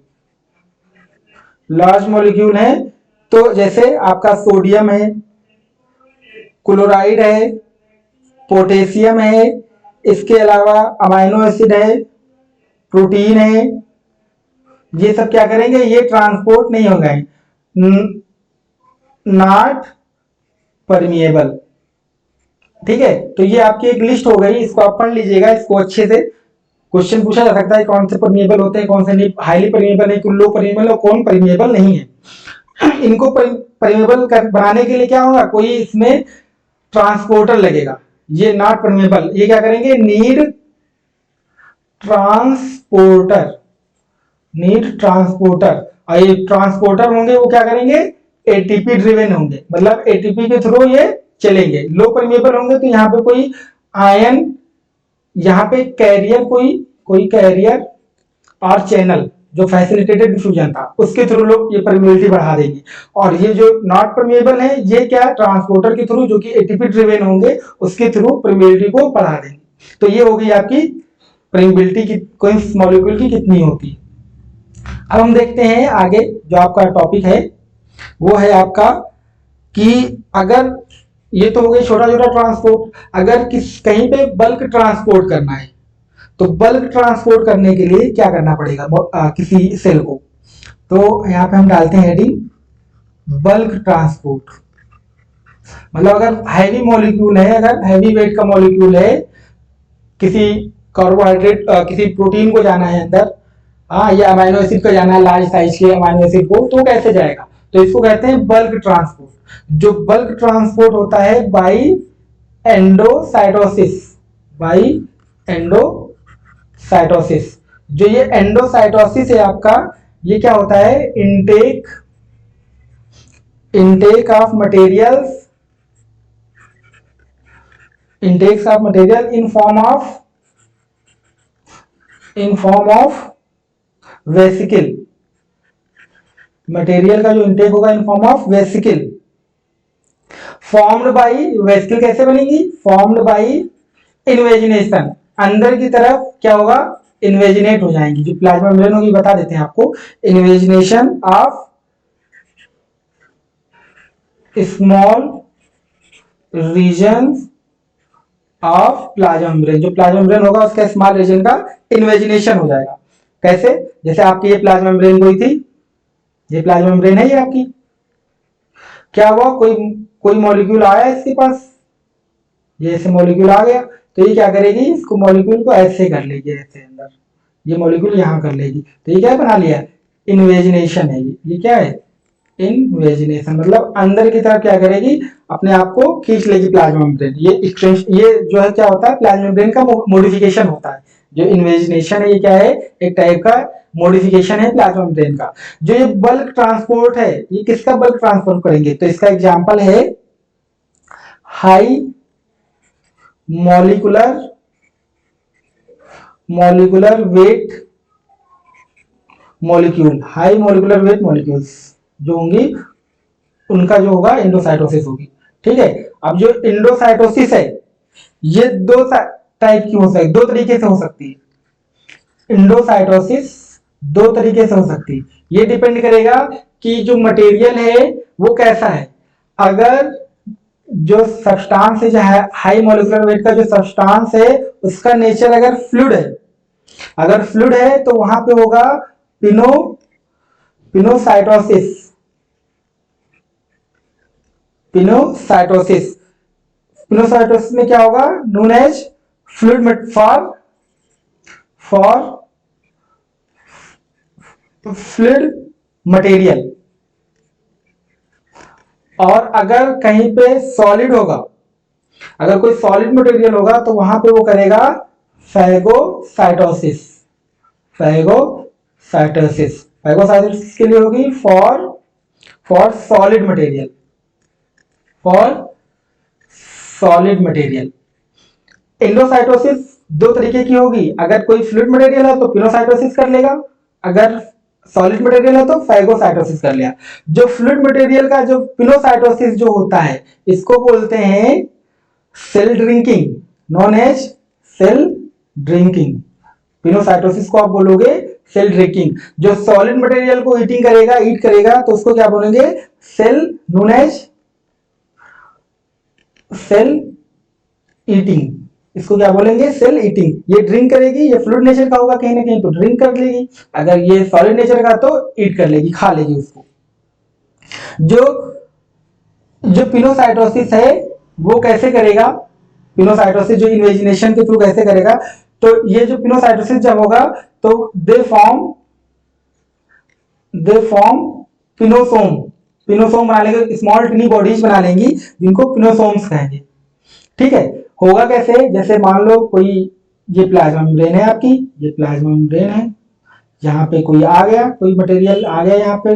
large molecule है। तो जैसे आपका सोडियम है, क्लोराइड है, पोटेशियम है, इसके अलावा अमाइनो एसिड है, प्रोटीन है। ये सब क्या करेंगे, ये ट्रांसपोर्ट नहीं होंगे, नॉट परमिएबल, ठीक है। तो ये आपकी एक लिस्ट हो गई, इसको आप पढ़ लीजिएगा, इसको अच्छे से क्वेश्चन पूछा जा सकता है, कौन से परमिएबल होते हैं, कौन से नहीं, हाईली परमिएबल है, लो परमिएबल और कौन परमिएबल नहीं है। इनको परमिएबल बनाने के लिए क्या होगा, कोई इसमें ट्रांसपोर्टर लगेगा। ये नॉट परमिएबल, ये क्या करेंगे, नीड ट्रांसपोर्टर, नीड ट्रांसपोर्टर। और ये ट्रांसपोर्टर होंगे वो क्या करेंगे, एटीपी ड्रिवेन होंगे, मतलब एटीपी के थ्रू ये चलेंगे। लो परमिएबल होंगे तो यहाँ पे कोई आयन, यहाँ पे कैरियर, कोई कैरियर और चैनल जो फैसिलिटेटेड डिफ्यूजन था उसके थ्रू लोग ये परमिएबिलिटी बढ़ा देंगे। और ये जो नॉट परमिएबल है ये क्या, ट्रांसपोर्टर के थ्रू जो कि एटीपी ड्रिवेन होंगे उसके थ्रू परमिएबिलिटी को बढ़ा देंगे। तो ये हो गई आपकी परमिएबिलिटी की कोई मॉलिक्यूल की कितनी होती है। अब हम देखते हैं आगे जो आपका टॉपिक है वो है आपका कि अगर ये तो हो गई छोटा छोटा ट्रांसपोर्ट, अगर कहीं पे बल्क ट्रांसपोर्ट करना है तो बल्क ट्रांसपोर्ट करने के लिए क्या करना पड़ेगा किसी सेल को। तो यहाँ पे हम डालते हैं हेडिंग बल्क ट्रांसपोर्ट, मतलब अगर हैवी मॉलिक्यूल है, अगर हैवी वेट का मॉलिक्यूल है, किसी कार्बोहाइड्रेट किसी प्रोटीन को जाना है अंदर, हाँ, या अमाइनो एसिड को जाना है, लार्ज साइज के अमाइनो एसिड को, तो कैसे जाएगा, तो इसको कहते हैं बल्क ट्रांसपोर्ट। जो बल्क ट्रांसपोर्ट होता है बाई एंडोसाइटोसिस, बाई एंडोसाइटोसिस। जो ये एंडोसाइटोसिस है आपका, ये क्या होता है, intake of materials, Intex of material in form of vesicle, material का जो इंटेक होगा इन form of vesicle, formed by, vesicle कैसे बनेगी, फॉर्म्ड बाई इन्वेजिनेशन, अंदर की तरफ क्या होगा, इन्वेजिनेट हो जाएंगी। जो प्लाज्मा मेम्ब्रेन होगी बता देते हैं आपको, invagination of small region of plasma membrane. जो प्लाज्मा मेम्ब्रेन होगा उसका स्मॉल रीजन का इन्वेजिनेशन हो जाएगा। कैसे? जैसे आपकी ये प्लाज्मा मेम्ब्रेन कोई थी, ये प्लाज्मा मेम्ब्रेन है ये आपकी, क्या हुआ, कोई मॉलिक्यूल आया इसके पास, ये ऐसे मॉलिक्यूल आ गया, तो ये क्या करेगी, इसको मॉलिक्यूल को ऐसे कर लेगी, ऐसे अंदर ये मॉलिक्यूल यहां कर लेगी, तो ये क्या बना लिया, इन्वेजिनेशन है ये क्या है, इन्वेजिनेशन, मतलब अंदर की तरफ क्या करेगी, अपने आप को खींच लेगी प्लाज्मा मेम्ब्रेन। ये जो है क्या होता है, प्लाज्मा मेम्ब्रेन का मॉडिफिकेशन होता है। जो इन्वेजिनेशन है ये क्या है, एक टाइप का मॉडिफिकेशन है प्लाज्मा मेम्ब्रेन का। जो ये बल्क ट्रांसपोर्ट है, ये किसका बल्क ट्रांसपोर्ट करेंगे, तो इसका एग्जांपल है high molecular weight molecule, high molecular weight molecules जो होंगी उनका जो होगा एंडोसाइटोसिस होगी। ठीक है, अब जो एंडोसाइटोसिस है ये दो टाइप की हो सकती, दो तरीके से हो सकती है। एंडोसाइटोसिस दो तरीके से हो सकती है, ये डिपेंड करेगा कि जो मटेरियल है वो कैसा है। अगर जो सब्सटेंस है, जो हाई मॉलिक्यूलर वेट का जो सब्सटेंस है उसका नेचर अगर फ्लूइड है, अगर फ्लूइड है तो वहां पे होगा पिनोसाइटोसिस। पिनोसाइटोसिस पिनोसाइटोसिस में क्या होगा, known as fluid for fluid material. और अगर कहीं पे सॉलिड होगा, अगर कोई सॉलिड मटेरियल होगा तो वहां पे वो करेगा फैगोसाइटोसिस। फैगोसाइटोसिस के लिए होगी फॉर सॉलिड मटेरियल। एंडोसाइटोसिस दो तरीके की होगी, अगर कोई फ्लूइड मटेरियल है तो पिनोसाइटोसिस कर लेगा, अगर सॉलिड मटेरियल है तो फैगोसाइटोसिस कर लिया। जो फ्लूइड मटेरियल का जो पिनोसाइटोसिस जो होता है इसको बोलते हैं cell drinking, known as cell drinking. Pinocytosis को आप बोलोगे सेल ड्रिंकिंग। जो सॉलिड मटेरियल को ईट करेगा तो उसको क्या बोलेंगे, cell, known as cell eating, इसको क्या बोलेंगे, सेल ईटिंग। ये ड्रिंक करेगी, ये फ्लूइड नेचर का होगा कहीं ना कहीं तो ड्रिंक कर लेगी, अगर ये सॉलिड नेचर का तो ईट कर लेगी, खा लेगी उसको। जो पिनोसाइटोसिस है वो कैसे करेगा, पिनोसाइटोसिस जो इन्वेजिनेशन के थ्रू कैसे करेगा, तो ये जो पिनोसाइटोसिस जब होगा तो दे फॉर्म पिनोसोम बना लेंगे, स्मॉल टिनी बॉडीज बना लेंगी जिनको पिनोसोम्स कहेंगे। ठीक है, होगा कैसे, जैसे मान लो कोई ये प्लाज्मा मेम्ब्रेन है आपकी, ये प्लाज्मा मेम्ब्रेन है, यहाँ पे कोई आ गया, कोई मटेरियल आ गया, यहाँ पे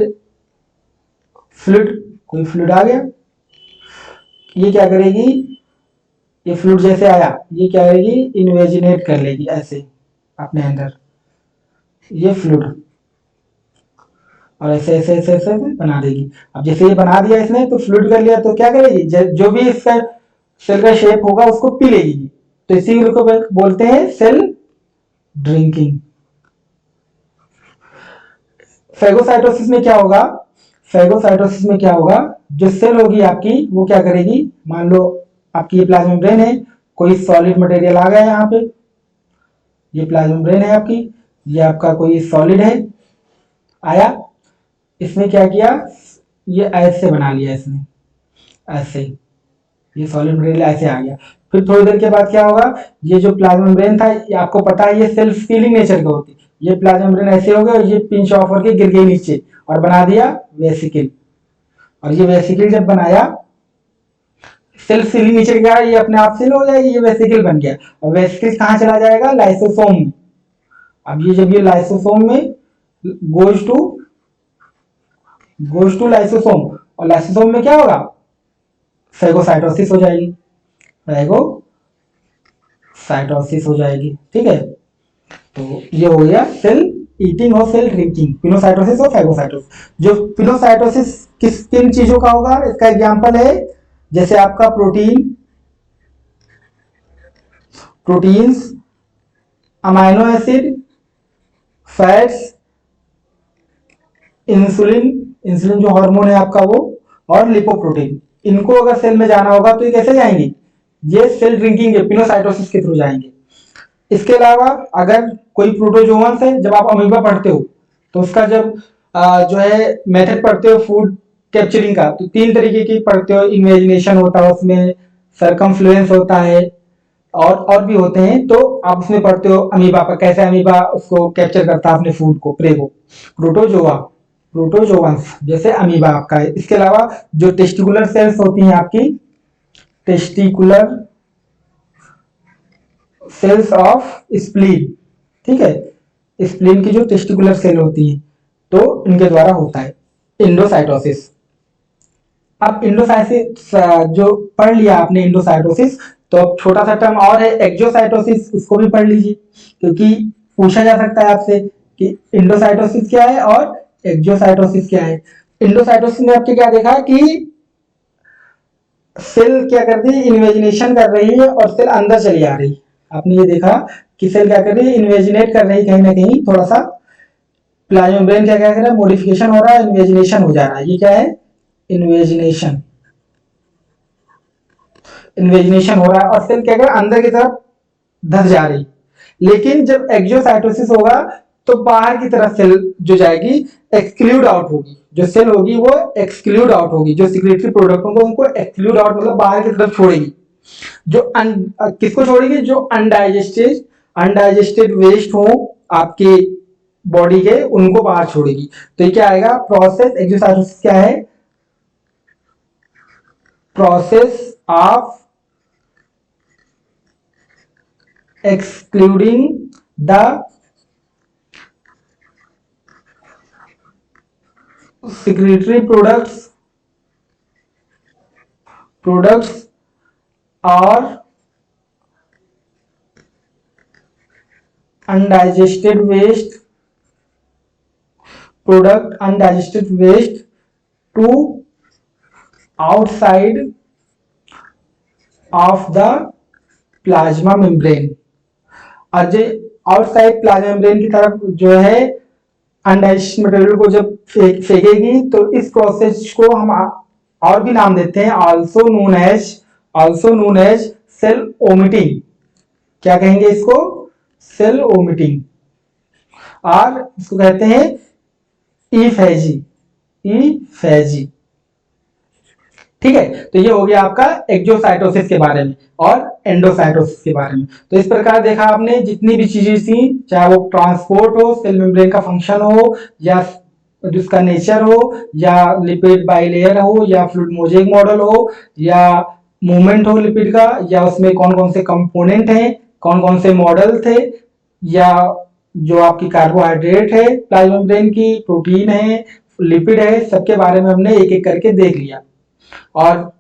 कोई फ्लूइड आ गया, ये क्या करेगी, ये फ्लूइड जैसे आया ये क्या करेगी, इन्वेजिनेट कर लेगी ऐसे अपने अंदर ये फ्लूइड, और ऐसे ऐसे ऐसे ऐसे बना देगी। अब जैसे ये बना दिया इसने तो फ्लूइड कर लिया, तो क्या करेगी, जो भी इसका सेल का शेप होगा उसको पी लेगी, तो इसी को बोलते हैं सेल ड्रिंकिंग। फैगोसाइटोसिस में क्या होगा, जो सेल होगी आपकी वो क्या करेगी, मान लो आपकी ये प्लाज्मा मेम्ब्रेन है, कोई सॉलिड मटेरियल आ गया यहाँ पे, ये प्लाज्मा मेम्ब्रेन है आपकी, ये आपका कोई सॉलिड है आया, इसने क्या किया, ये ऐसे बना लिया इसने, ऐसे ये सॉलिड मटेरियल ऐसे आ गया। फिर थोड़ी देर के बाद क्या होगा, ये जो प्लाज्मा मेम्ब्रेन था ये आपको पता है ये सेल्फ सीलिंग नेचर का होती है, ये प्लाज्मा मेम्ब्रेन ऐसे हो गया और ये पिंच ऑफ करके गिर गई नीचे और बना दिया वेसिकल। और ये वेसिकल जब बनाया, सेल्फ सीलिंग नेचर का, ये अपने आप सील हो जाएगी, ये वेसिकल बन गया, और वेसिकल कहाँ चला जाएगा, लाइसोसोम में। अब ये जब ये लाइसोसोम में गोज टू लाइसोसोम, और लाइसोसोम में क्या होगा, फैगोसाइटोसिस हो जाएगी, ठीक है। तो ये हो गया सेल ईटिंग और सेल ड्रिंकिंग, पिनोसाइटोसिस और फैगोसाइटोसिस। जो पिनोसाइटोसिस किन चीजों का होगा, इसका एग्जांपल है जैसे आपका proteins, amino acid, fats, insulin जो हार्मोन है आपका वो, और लिपोप्रोटीन, इनको अगर सेल में जाना होगा तो ये कैसे जाएंगी, ये सेल ड्रिंकिंग एपिनोसाइटोसिस के थ्रू जाएंगे। इसके अलावा अगर कोई प्रोटोजोअन्स है, जब आप अमीबा पढ़ते हो तो उसका जब जो है मेथड पढ़ते हो फूड कैप्चरिंग का, तो 3 तरीके की पढ़ते हो। इन्वेजिनेशन होता है, उसमें सरकमफ्लुएंस होता है, और भी होते हैं। तो आप उसमें पढ़ते हो अमीबा पर, कैसे अमीबा उसको कैप्चर करता है अपने फूड को, प्रे को। प्रोटोजोआ, प्रोटोजोअन्स जैसे अमीबा आपका है। इसके अलावा जो टेस्टिकुलर सेल्स होती हैं आपकी, टेस्टिकुलर सेल्स ऑफ स्प्लीन, ठीक है, स्प्लीन की जो टेस्टिकुलर सेल होती है, तो इनके द्वारा होता है इंडोसाइटोसिस। अब इंडोसाइटोसिस जो पढ़ लिया आपने इंडोसाइटोसिस, तो अब छोटा सा टर्म और है एक्जोसाइटोसिस, उसको भी पढ़ लीजिए, क्योंकि पूछा जा सकता है आपसे कि इंडोसाइटोसिस क्या है और एक्जोसाइटोसिस क्या है। इंडोसाइटोसिस में आपने क्या देखा कि सेल क्या कर रही है, इन्वेजिनेशन कर रही है और सेल अंदर चली आ रही है। आपने ये देखा कि सेल क्या कर रही है, इन्वेजिनेट कर रही है, कहीं ना कहीं थोड़ा सा प्लाज्मा मेम्ब्रेन क्या क्या कर रहा है, मॉडिफिकेशन हो रहा है, इन्वेजिनेशन हो जा रहा है। ये क्या है, इन्वेजिनेशन, इन्वेजिनेशन हो रहा है और सेल क्या कर रहा है, अंदर की तरफ धस जा रही। लेकिन जब एक्जियोसाइटोसिस होगा तो बाहर की तरफ सेल जो जाएगी एक्सक्लूड आउट होगी, जो सेल होगी वो एक्सक्लूड आउट होगी, जो सिक्रेटरी प्रोडक्ट होंगे उनको एक्सक्लूड आउट मतलब बाहर की तरफ छोड़ेगी। जो किसको छोड़ेगी, जो अनडाइजेस्टेड अनडाइजेस्टेड वेस्ट हो आपके बॉडी के, उनको बाहर छोड़ेगी। तो ये क्या आएगा, प्रोसेस एक्जियोसाइटोसिस क्या है, process of excluding the secretory products or undigested waste to outside of the plasma membrane। और जो आउटसाइड प्लाज्मा मेम्ब्रेन की तरफ जो है अनडाइजेस्टेड मटेरियल को जब फेंकेगी, तो इस प्रोसेस को हम और भी नाम देते हैं, also known as cell vomiting. क्या कहेंगे इसको, सेल ओमिटिंग। और इसको कहते हैं ईफेजी, ईफेजी। ठीक है, तो ये हो गया आपका एक्जियोसाइटोसिस के बारे में और एंडोसाइटोसिस के बारे में। तो इस प्रकार देखा आपने जितनी भी चीजें थी, चाहे वो ट्रांसपोर्ट हो, सेल मेम्ब्रेन का फंक्शन हो, या जिसका नेचर हो, या लिपिड बाइलेयर हो, या फ्लूइड मोजेक मॉडल हो, या मूवमेंट हो लिपिड का, या उसमें कौन कौन से कंपोनेंट हैं, कौन कौन से मॉडल थे, या जो आपकी कार्बोहाइड्रेट है प्लाज्मा मेम्ब्रेन की, प्रोटीन है, लिपिड है, सबके बारे में हमने एक एक करके देख लिया। और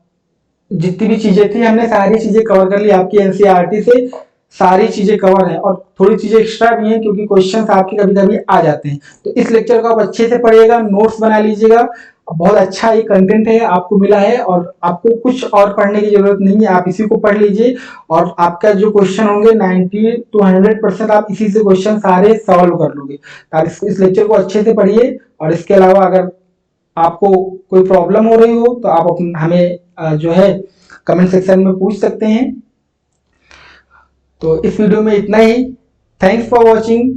जितनी भी चीजें थी हमने सारी चीजें कवर कर ली, आपकी एनसीईआरटी से सारी चीजें कवर है, और थोड़ी चीजें एक्स्ट्रा भी हैं क्योंकि क्वेश्चंस आपके कभी कभी आ जाते हैं। तो इस लेक्चर को आप अच्छे से पढ़िएगा, नोट्स बना लीजिएगा। बहुत अच्छा ये कंटेंट है आपको मिला है, और आपको कुछ और पढ़ने की जरूरत नहीं है, आप इसी को पढ़ लीजिए। और आपका जो क्वेश्चन होंगे 90 to 100% आप इसी से क्वेश्चन सारे सॉल्व कर लोगे। आप इस लेक्चर को अच्छे से पढ़िए। और इसके अलावा अगर आपको कोई प्रॉब्लम हो रही हो तो आप हमें जो है कमेंट सेक्शन में पूछ सकते हैं। तो इस वीडियो में इतना ही। Thanks for watching.